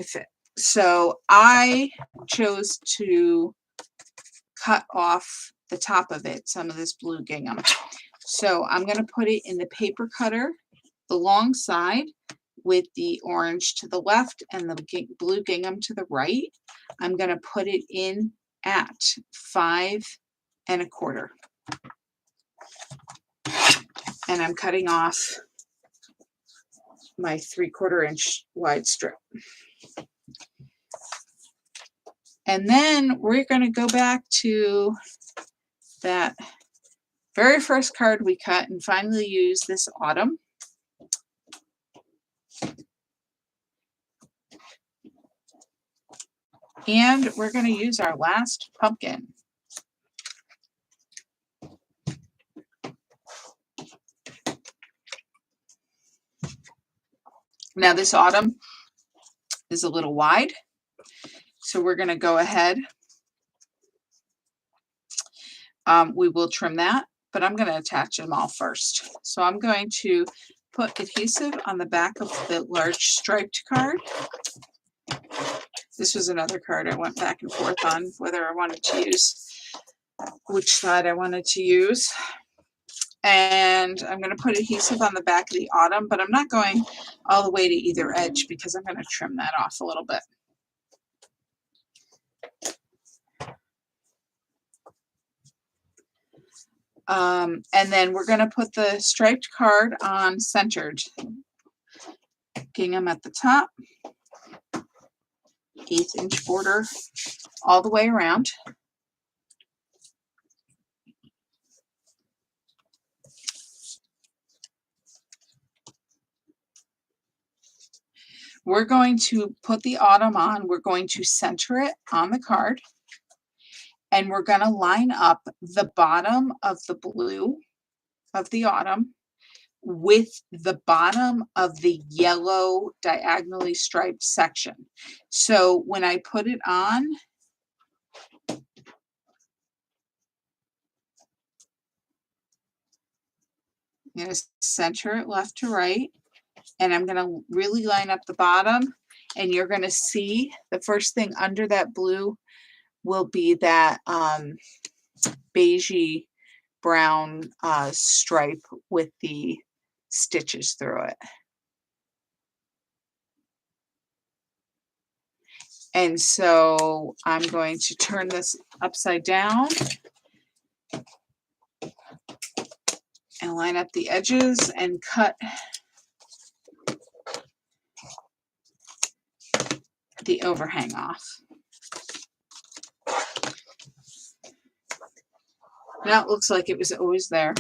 fit. So I chose to cut off the top of it, some of this blue gingham. So I'm going to put it in the paper cutter, the long side, with the orange to the left and the blue gingham to the right. I'm going to put it in at 5 1/4. And I'm cutting off my 3/4 inch wide strip. And then we're going to go back to that very first card we cut and finally use this autumn. And we're going to use our last pumpkin. Now this autumn is a little wide, so we're going to go ahead. We will trim that, but I'm going to attach them all first. So I'm going to put adhesive on the back of the large striped card. This was another card I went back and forth on whether I wanted to use, which side I wanted to use. And I'm going to put adhesive on the back of the autumn, but I'm not going all the way to either edge because I'm going to trim that off a little bit. And then we're going to put the striped card on centered. gingham at the top, 1/8 inch border all the way around. We're going to put the autumn on. We're going to center it on the card, and we're going to line up the bottom of the blue of the autumn with the bottom of the yellow diagonally striped section. So when I put it on, I'm going to center it left to right, and I'm going to really line up the bottom, and you're going to see the first thing under that blue will be that beigey brown stripe with the stitches through it. And so I'm going to turn this upside down and line up the edges and cut the overhang off. Now it looks like it was always there.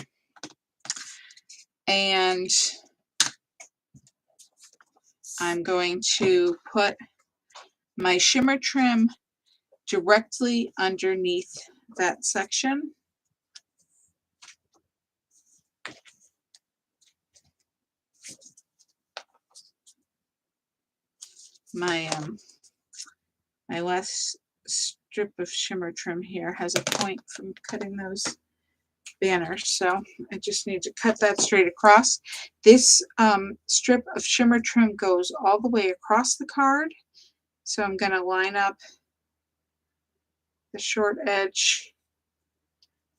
And I'm going to put my shimmer trim directly underneath that section. My my last strip of shimmer trim here has a point from cutting those banners, so I just need to cut that straight across. This strip of shimmer trim goes all the way across the card, so I'm going to line up the short edge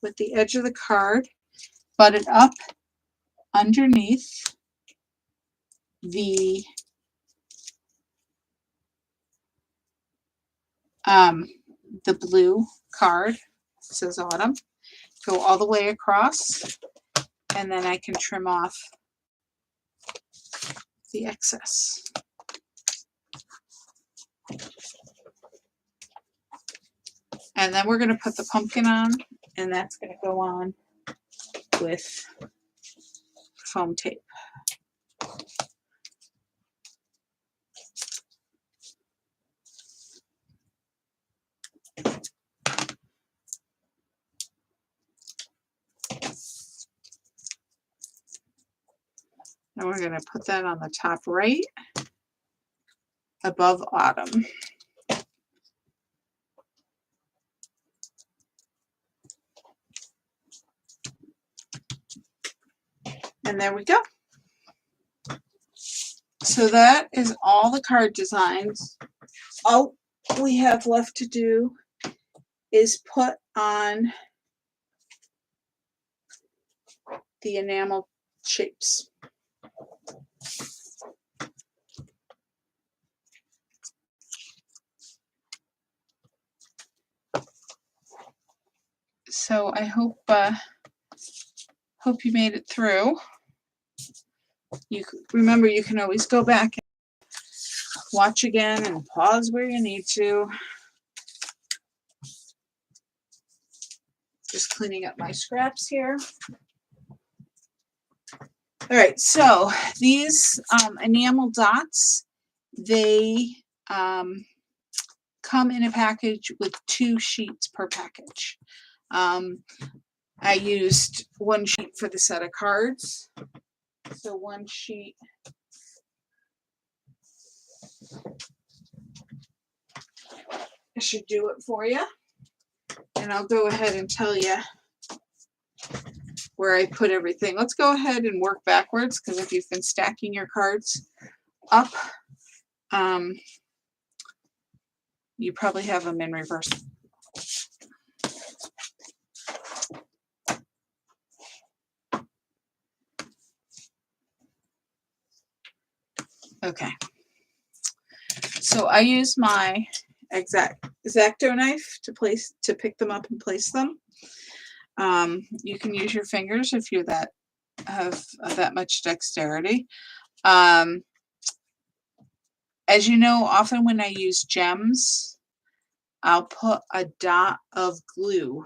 with the edge of the card, butt it up underneath the blue card. It says autumn. Go all the way across, and then I can trim off the excess. And then we're going to put the pumpkin on, and that's going to go on with foam tape. And we're going to put that on the top right above autumn. And there we go. So that is all the card designs. All we have left to do is put on the enamel shapes. So I hope you made it through. You remember, you can always go back and watch again and pause where you need to. Just cleaning up my scraps here. All right, so these enamel dots, they come in a package with 2 sheets per package. I used 1 sheet for the set of cards. So 1 sheet should do it for you. And I'll go ahead and tell you where I put everything. Let's go ahead and work backwards, because if you've been stacking your cards up, you probably have them in reverse. Okay. So I use my X-Acto knife to pick them up and place them. You can use your fingers if you have that much dexterity. As you know, often when I use gems, I'll put a dot of glue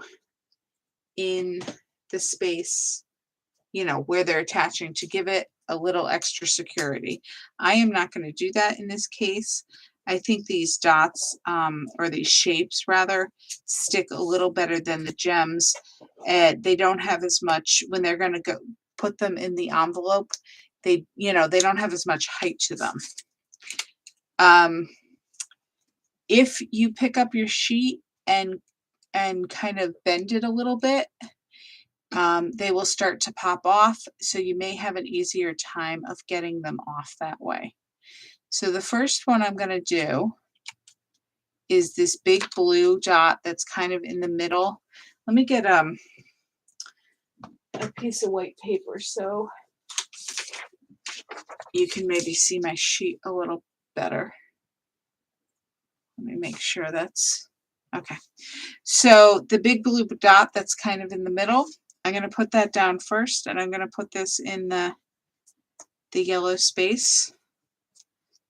in the space, where they're attaching to give it a little extra security. I am not going to do that in this case. I think these dots, or these shapes rather, stick a little better than the gems. And they don't have as much, when they're going to go put them in the envelope, they don't have as much height to them. If you pick up your sheet and kind of bend it a little bit, they will start to pop off, so you may have an easier time of getting them off that way. So the first one I'm going to do is this big blue dot that's kind of in the middle. Let me get a piece of white paper so you can maybe see my sheet a little better. Let me make sure that's okay. So the big blue dot that's kind of in the middle, I'm going to put that down first, and I'm going to put this in the yellow space,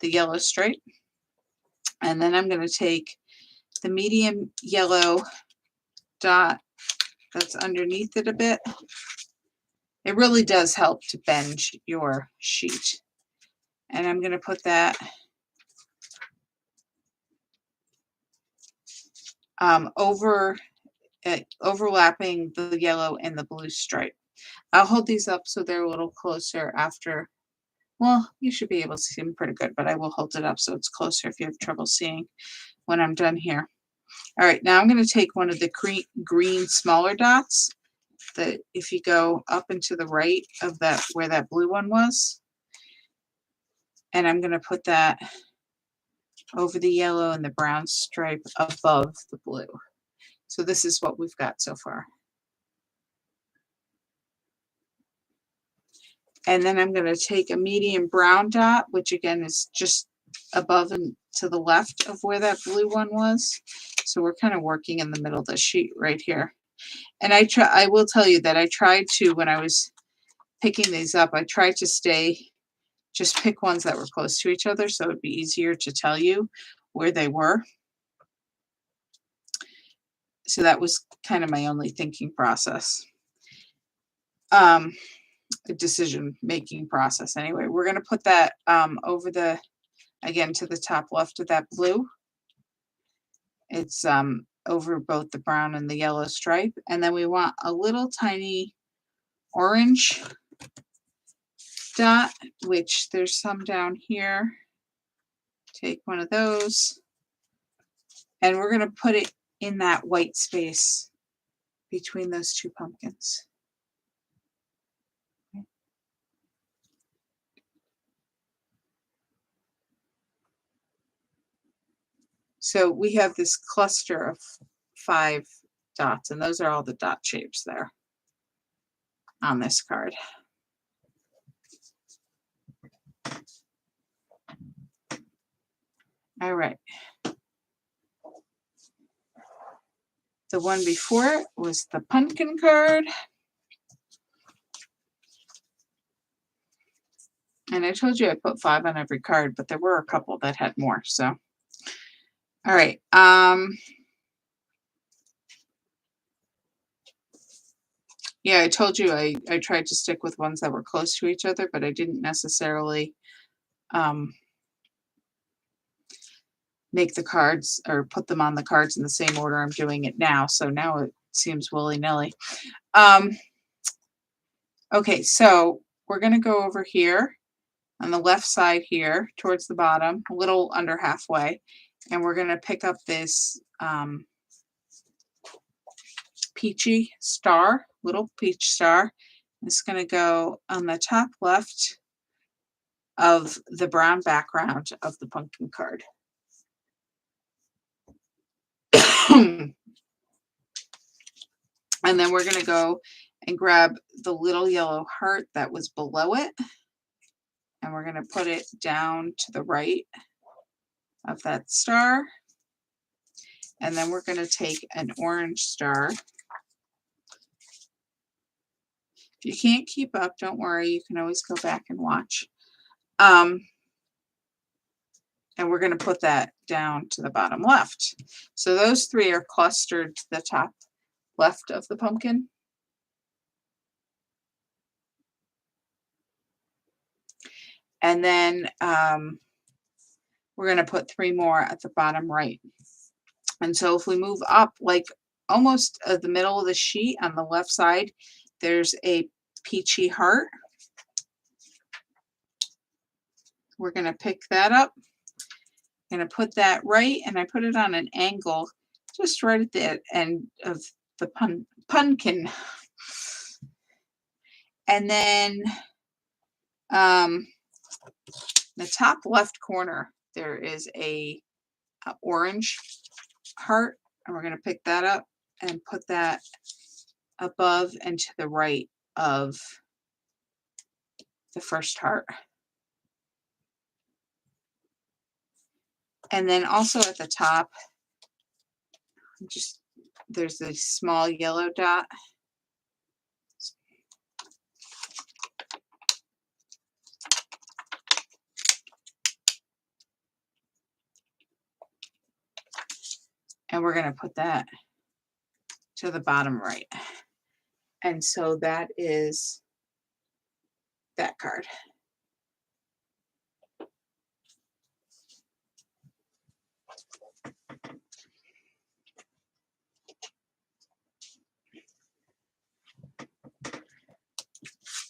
the yellow stripe. And then I'm going to take the medium yellow dot that's underneath it a bit. It really does help to bend your sheet. And I'm going to put that overlapping the yellow and the blue stripe. I'll hold these up so they're a little closer after. Well, you should be able to see them pretty good, but I will hold it up so it's closer if you have trouble seeing when I'm done here. All right, now I'm going to take one of the green smaller dots that if you go up and to the right of that, where that blue one was, and I'm going to put that over the yellow and the brown stripe above the blue. So this is what we've got so far. And then I'm going to take a medium brown dot, which again is just above and to the left of where that blue one was. So we're kind of working in the middle of the sheet right here. And I will tell you that I tried to, when I was picking these up, I tried to just pick ones that were close to each other so it'd be easier to tell you where they were. So that was kind of my only thinking process. Decision-making process. Anyway, we're going to put that over again, to the top left of that blue. It's over both the brown and the yellow stripe. And then we want a little tiny orange dot, which there's some down here. Take one of those. And we're going to put it in that white space between those two pumpkins. So we have this cluster of 5 dots, and those are all the dot shapes there on this card. All right. The one before it was the pumpkin card. And I told you I put 5 on every card, but there were a couple that had more, so. All right. Yeah, I told you I tried to stick with ones that were close to each other, but I didn't necessarily make the cards or put them on the cards in the same order I'm doing it now. So now it seems willy-nilly. Okay, so we're going to go over here on the left side here towards the bottom, a little under halfway, and we're going to pick up this peachy star, little peach star. It's going to go on the top left of the brown background of the pumpkin card. And then we're going to go and grab the little yellow heart that was below it, and we're going to put it down to the right of that star. And then we're going to take an orange star. If you can't keep up, don't worry, you can always go back and watch. And we're going to put that down to the bottom left. So those three are clustered to the top left of the pumpkin. And then we're going to put three more at the bottom right. And so if we move up, like almost at the middle of the sheet on the left side, there's a peachy heart. We're going to pick that up. I'm going to put that right, and I put it on an angle just right at the end of the pumpkin. And then the top left corner, there is a orange heart, and we're going to pick that up and put that above and to the right of the first heart. And then also at the top, just there's a small yellow dot. And we're going to put that to the bottom right. And so that is that card.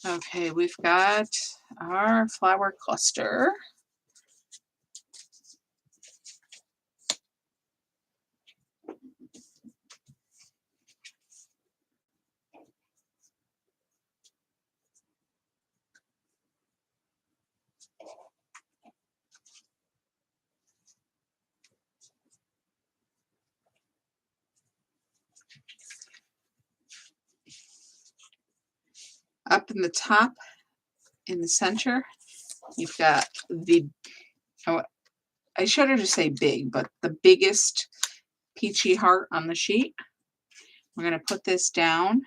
Okay, we've got our flower cluster. Up in the top, in the center, you've got the, oh, I should have just say big, but the biggest peachy heart on the sheet. We're going to put this down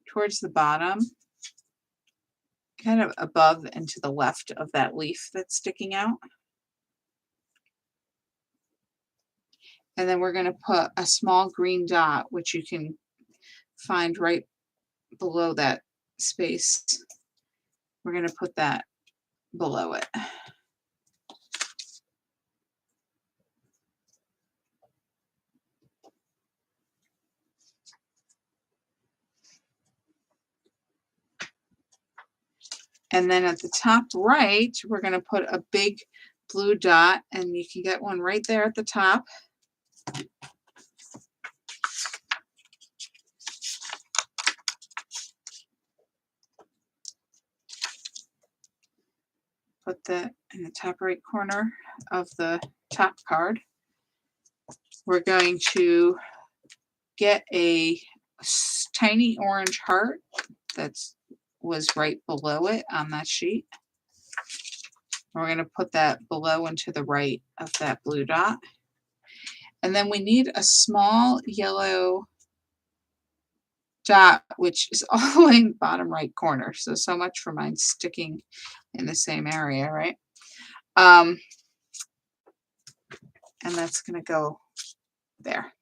towards the bottom, kind of above and to the left of that leaf that's sticking out. And then we're going to put a small green dot, which you can find right below that space. We're going to put that below it. And then at the top right, we're going to put a big blue dot, and you can get one right there at the top. Put that in the top right corner of the top card. We're going to get a tiny orange heart that was right below it on that sheet. We're going to put that below and to the right of that blue dot. And then we need a small yellow dot, which is all the way in the bottom right corner. So much for mine sticking in the same area, right? And that's going to go there.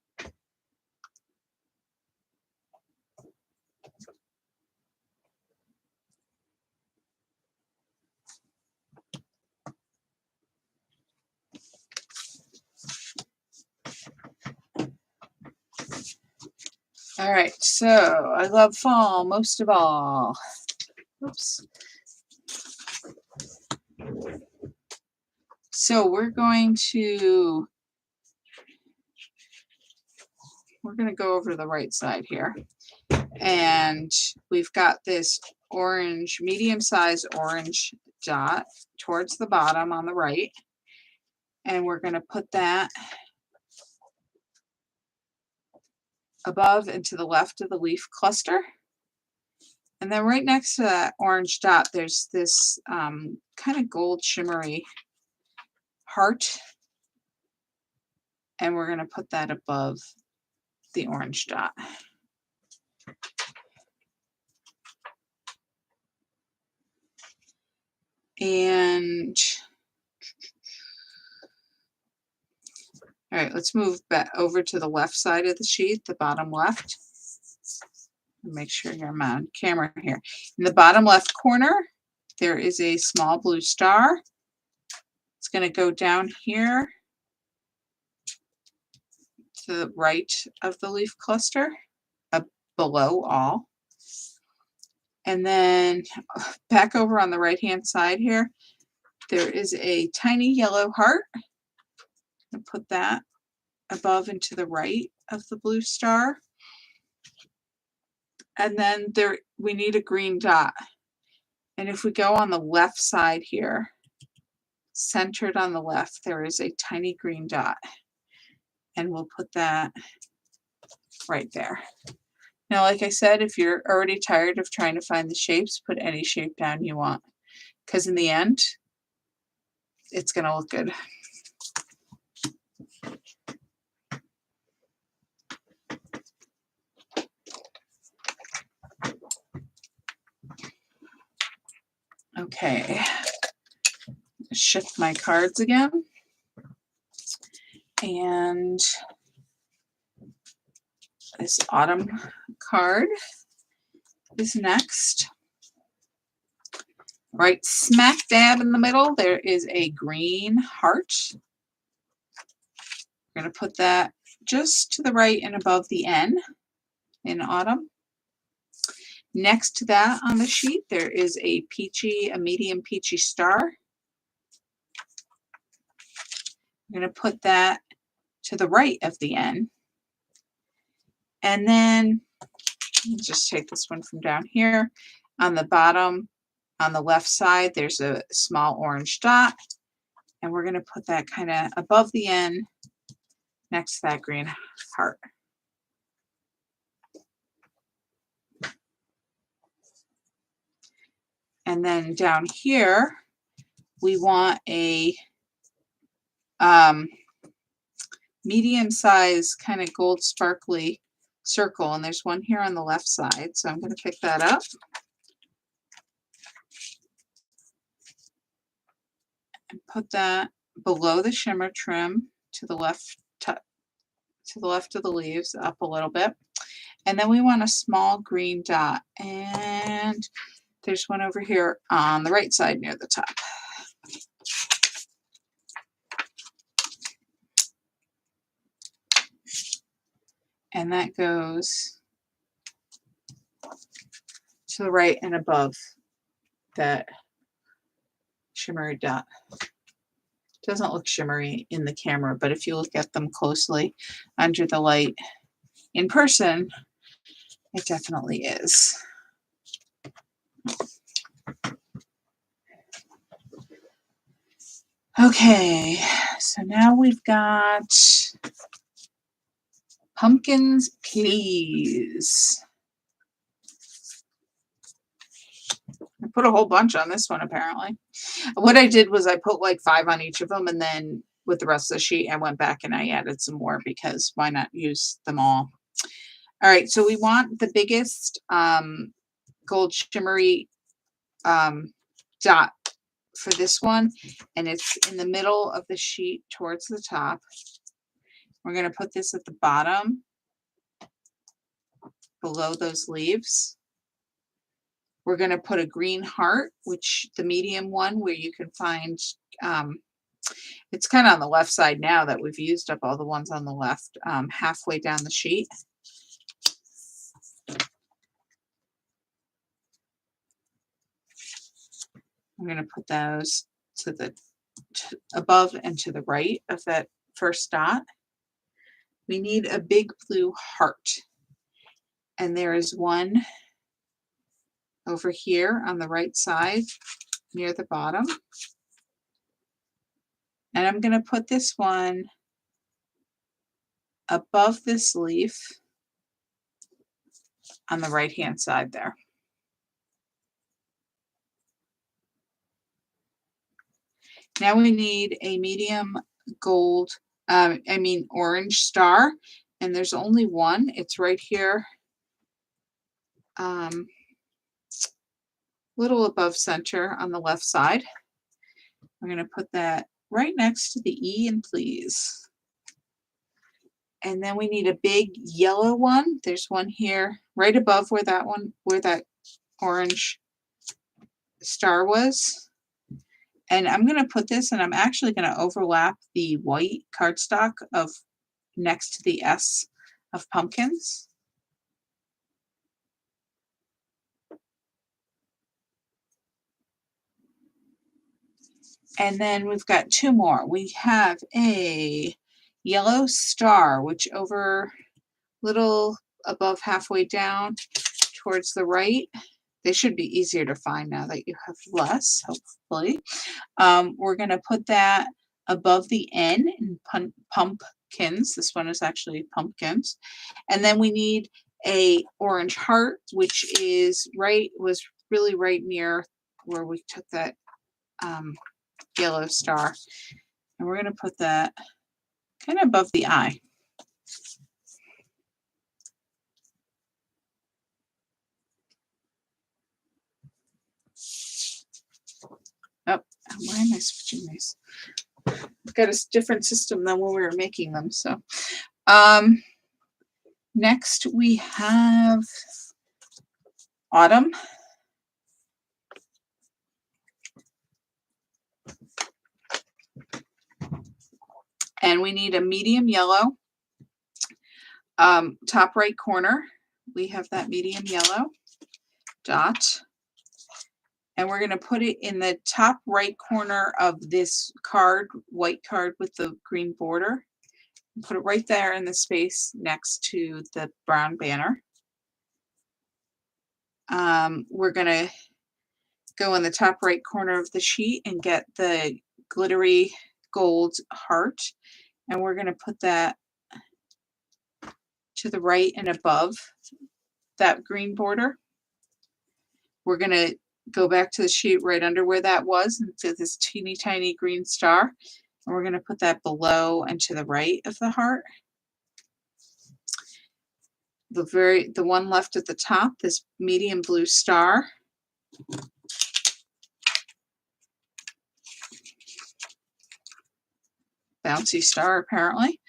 All right, so I love fall most of all. Oops. So we're going to go over to the right side here. And we've got this orange, medium-sized orange dot towards the bottom on the right. And we're going to put that above and to the left of the leaf cluster. And then right next to that orange dot, there's this kind of gold shimmery heart. And we're going to put that above the orange dot. And All right, let's move back over to the left side of the sheet, the bottom left. Make sure you're on camera here. In the bottom left corner, there is a small blue star. It's going to go down here to the right of the leaf cluster, up below all. And then back over on the right-hand side here, there is a tiny yellow heart. And put that above and to the right of the blue star. And then we need a green dot. And if we go on the left side here, centered on the left, there is a tiny green dot. And we'll put that right there. Now, like I said, if you're already tired of trying to find the shapes, put any shape down you want, because in the end, it's going to look good. Okay, shift my cards again. And this autumn card is next. Right smack dab in the middle, there is a green heart. We're going to put that just to the right and above the N in autumn. Next to that on the sheet, there is a medium peachy star. I'm going to put that to the right of the N. And then just take this one from down here. On the bottom, on the left side, there's a small orange dot. And we're going to put that kind of above the N next to that green heart. And then down here, we want a medium-sized kind of gold sparkly circle. And there's one here on the left side. So I'm going to pick that up. And put that below the shimmer trim to the left of the leaves, up a little bit. And then we want a small green dot. And there's one over here on the right side near the top. And that goes to the right and above that shimmery dot. Doesn't look shimmery in the camera, but if you look at them closely under the light in person, it definitely is. Okay, so now we've got pumpkins, please. I put a whole bunch on this one, apparently. What I did was I put like 5 on each of them, and then with the rest of the sheet, I went back and I added some more because why not use them all? All right, so we want the biggest gold shimmery dot for this one, and it's in the middle of the sheet towards the top. We're going to put this at the bottom below those leaves. We're going to put a green heart, which the medium one where you can find, it's kind of on the left side now that we've used up all the ones on the left, halfway down the sheet. I'm going to put those to the above and to the right of that first dot. We need a big blue heart. And there is one over here on the right side near the bottom. And I'm going to put this one above this leaf on the right hand side there. Now we need a medium gold, orange star, and there's only one. It's right here, little above center on the left side. I'm going to put that right next to the E in please. And then we need a big yellow one. There's one here right above where that orange star was. And I'm going to put this, and I'm actually going to overlap the white cardstock of next to the S of pumpkins. And then we've got two more. We have a yellow star, which over little above halfway down towards the right. They should be easier to find now that you have less, hopefully. We're going to put that above the N in pumpkins. This one is actually pumpkins. And then we need a orange heart, which was really right near where we took that yellow star. And we're going to put that kind of above the eye. Oh, why am I switching these? I've got a different system than when we were making them. So next we have autumn. And we need a medium yellow. Top right corner, we have that medium yellow dot. And we're going to put it in the top right corner of this card, white card with the green border. Put it right there in the space next to the brown banner. We're going to go in the top right corner of the sheet and get the glittery gold heart. And we're going to put that to the right and above that green border. We're going to go back to the sheet right under where that was and to this teeny tiny green star. And we're going to put that below and to the right of the heart. The one left at the top, this medium blue star. Bouncy star, apparently.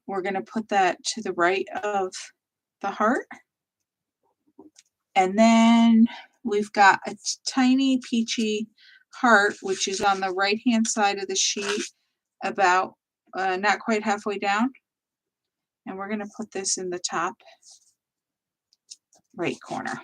We're going to put that to the right of the heart. And then we've got a tiny peachy heart, which is on the right-hand side of the sheet, about not quite halfway down. And we're going to put this in the top right corner.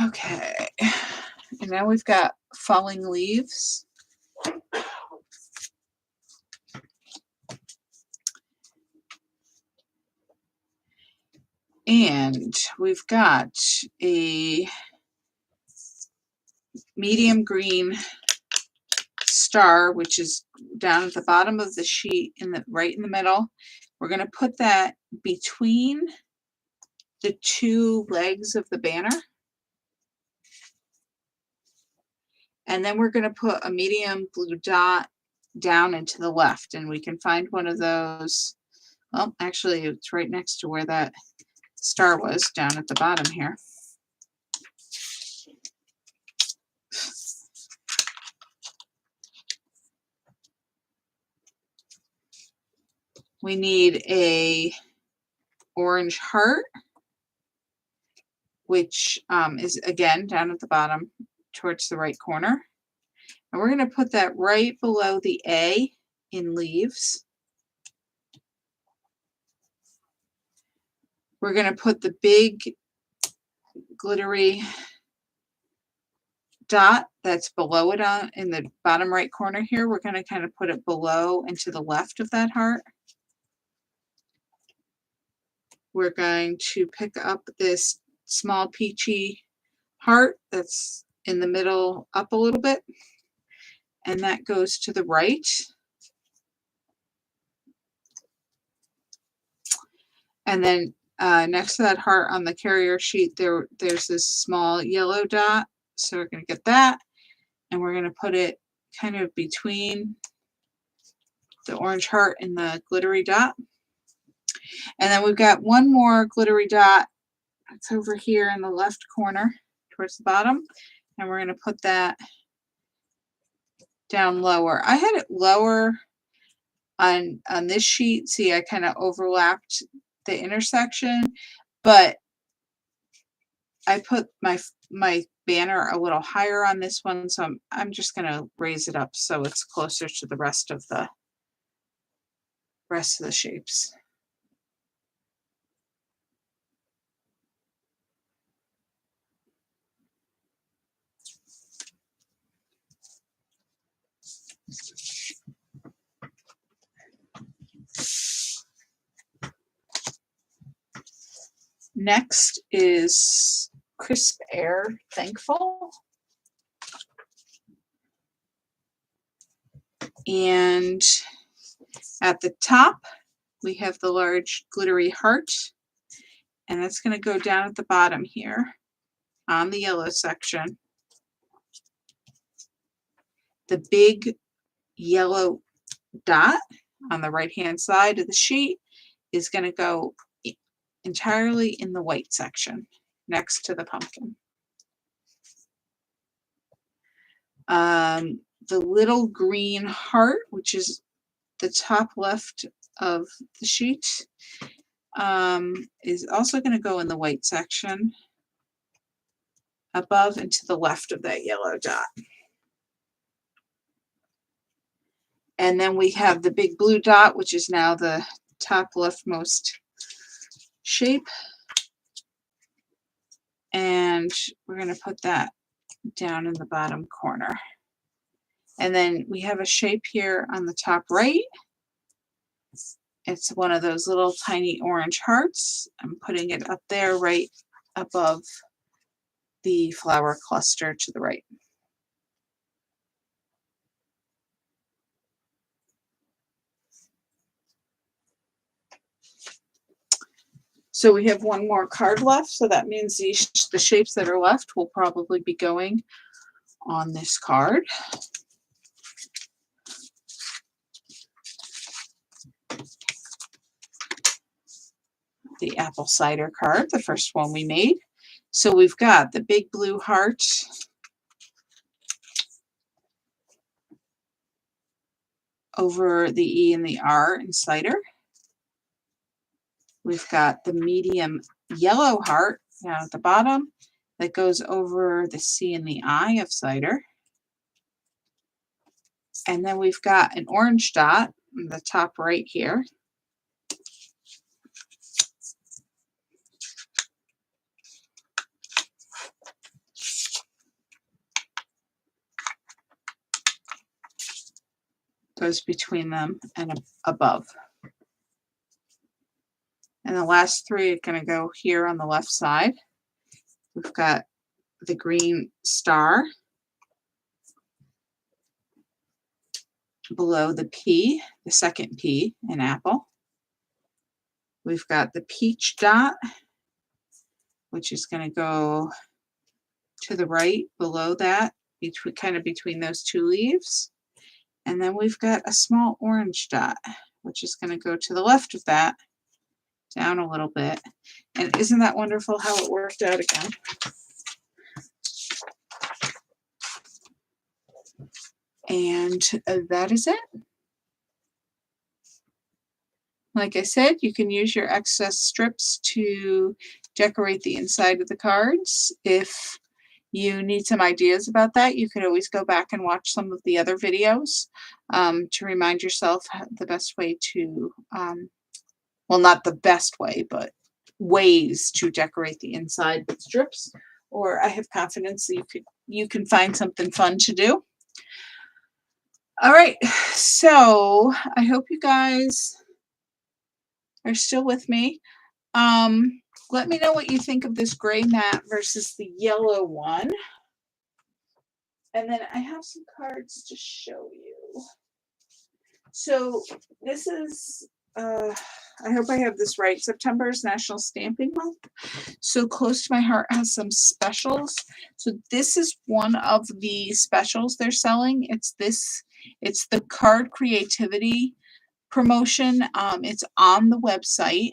Okay, and now we've got falling leaves. And we've got a medium green star, which is down at the bottom of the sheet, right in the middle. We're going to put that between the two legs of the banner. And then we're going to put a medium blue dot down and to the left. And we can find one of those. Well, actually, it's right next to where that star was, down at the bottom here. We need a orange heart, which is again down at the bottom towards the right corner. And we're going to put that right below the A in leaves. We're going to put the big glittery dot that's below it in the bottom right corner here. We're going to kind of put it below and to the left of that heart. We're going to pick up this small peachy heart that's in the middle up a little bit, and that goes to the right. And then next to that heart on the carrier sheet, there's this small yellow dot. So we're going to get that, and we're going to put it kind of between the orange heart and the glittery dot. And then we've got one more glittery dot. It's over here in the left corner towards the bottom. And we're going to put that down lower. I had it lower on this sheet. See, I kind of overlapped the intersection, but I put my banner a little higher on this one, so I'm just going to raise it up so it's closer to the rest of the shapes. Next is Crisp Air Thankful. And at the top, we have the large glittery heart. And that's going to go down at the bottom here on the yellow section. The big yellow dot on the right-hand side of the sheet is going to go entirely in the white section next to the pumpkin. The little green heart, which is the top left of the sheet, is also going to go in the white section above and to the left of that yellow dot. And then we have the big blue dot, which is now the top leftmost shape. And we're going to put that down in the bottom corner. And then we have a shape here on the top right. It's one of those little tiny orange hearts. I'm putting it up there right above the flower cluster to the right. So we have one more card left, so that means the shapes that are left will probably be going on this card. The apple cider card, the first one we made. So we've got the big blue heart over the E and the R in cider. We've got the medium yellow heart down at the bottom that goes over the C and the I of cider. And then we've got an orange dot in the top right here. Goes between them and above. And the last three are going to go here on the left side. We've got the green star below the P, the second P in apple. We've got the peach dot, which is going to go to the right below that, kind of between those two leaves. And then we've got a small orange dot, which is going to go to the left of that, down a little bit. And isn't that wonderful how it worked out again? And that is it. Like I said, you can use your excess strips to decorate the inside of the cards. If you need some ideas about that, you can always go back and watch some of the other videos to remind yourself the best way to, well, not the best way, but ways to decorate the inside with strips. Or I have confidence that you can find something fun to do. All right, so I hope you guys are still with me. Let me know what you think of this gray mat versus the yellow one. And then I have some cards to show you. So this is, I hope I have this right. September is National Stamping Month. So Close to My Heart has some specials. So this is one of the specials they're selling. It's the card creativity promotion. It's on the website.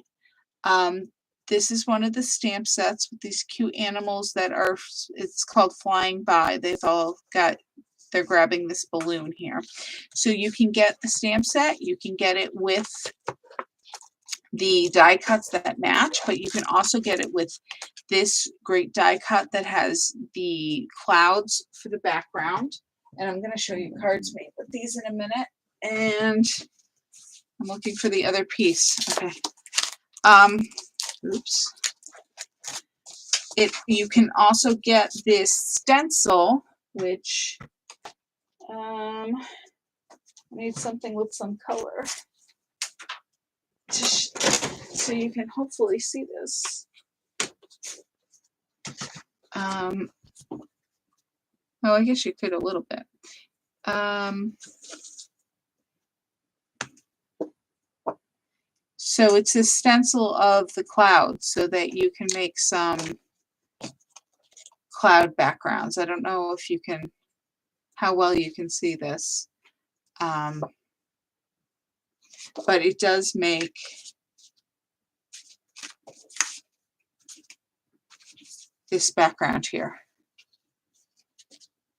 This is one of the stamp sets with these cute animals that are, it's called Flying By. They're grabbing this balloon here. So you can get the stamp set, you can get it with the die cuts that match, but you can also get it with this great die cut that has the clouds for the background. And I'm going to show you cards made with these in a minute. And I'm looking for the other piece. Okay. Oops. You can also get this stencil, which I need something with some color so you can hopefully see this. Oh, I guess you could a little bit. So it's a stencil of the clouds so that you can make some cloud backgrounds. I don't know if you can, how well you can see this. But it does make this background here.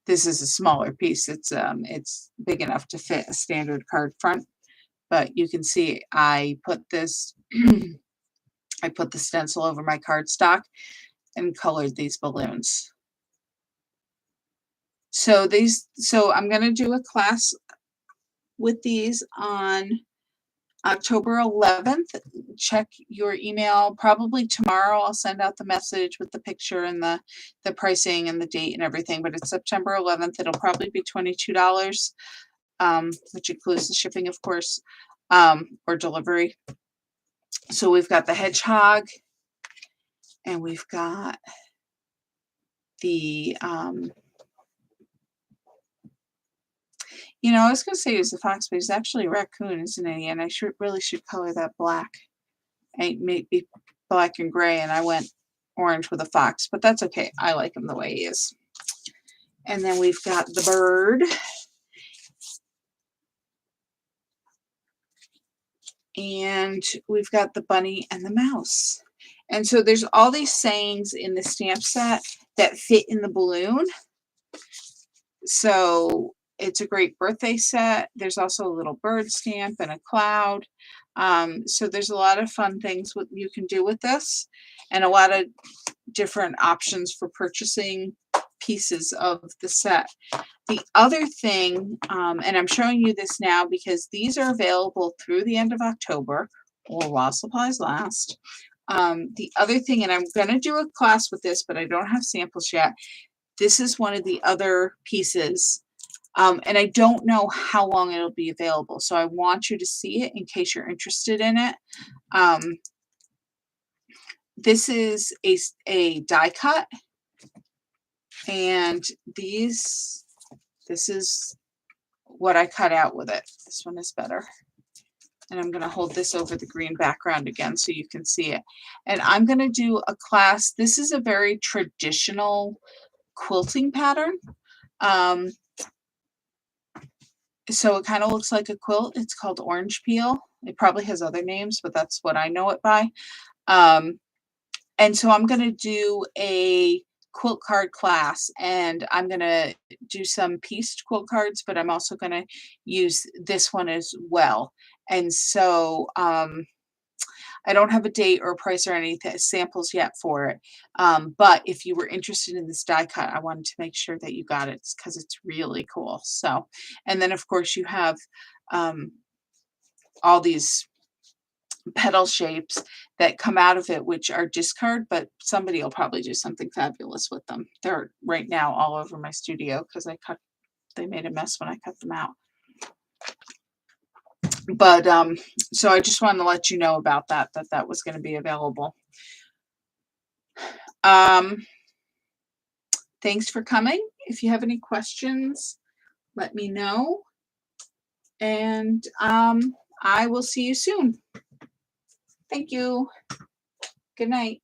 This is a smaller piece. It's big enough to fit a standard card front, but you can see I put this I put the stencil over my cardstock and colored these balloons. So I'm going to do a class with these on October 11th. Check your email. Probably tomorrow I'll send out the message with the picture and the pricing and the date and everything, but it's September 11th. It'll probably be $22, which includes the shipping, of course, or delivery. So we've got the hedgehog and we've got the I was going to say it's a fox, but it's actually a raccoon, isn't it? And I really should color that black. It may be black and gray, and I went orange with a fox, but that's okay. I like him the way he is. And then we've got the bird. And we've got the bunny and the mouse. And so there's all these sayings in the stamp set that fit in the balloon. So it's a great birthday set. There's also a little bird stamp and a cloud. So there's a lot of fun things you can do with this and a lot of different options for purchasing pieces of the set. The other thing, and I'm showing you this now because these are available through the end of October or while supplies last. The other thing, and I'm going to do a class with this, but I don't have samples yet. This is one of the other pieces, and I don't know how long it'll be available. So I want you to see it in case you're interested in it. This is a die cut, and this is what I cut out with it. This one is better. And I'm going to hold this over the green background again so you can see it. And I'm going to do a class. This is a very traditional quilting pattern. So it kind of looks like a quilt. It's called orange peel. It probably has other names, but that's what I know it by. And so I'm going to do a quilt card class, and I'm going to do some pieced quilt cards, but I'm also going to use this one as well. And so I don't have a date or a price or any samples yet for it. But if you were interested in this die cut, I wanted to make sure that you got it because it's really cool. So, and then of course you have all these petal shapes that come out of it, which are discard, but somebody will probably do something fabulous with them. They're right now all over my studio because they made a mess when I cut them out. But so I just wanted to let you know about that was going to be available. Thanks for coming. If you have any questions, let me know. And I will see you soon. Thank you. Good night.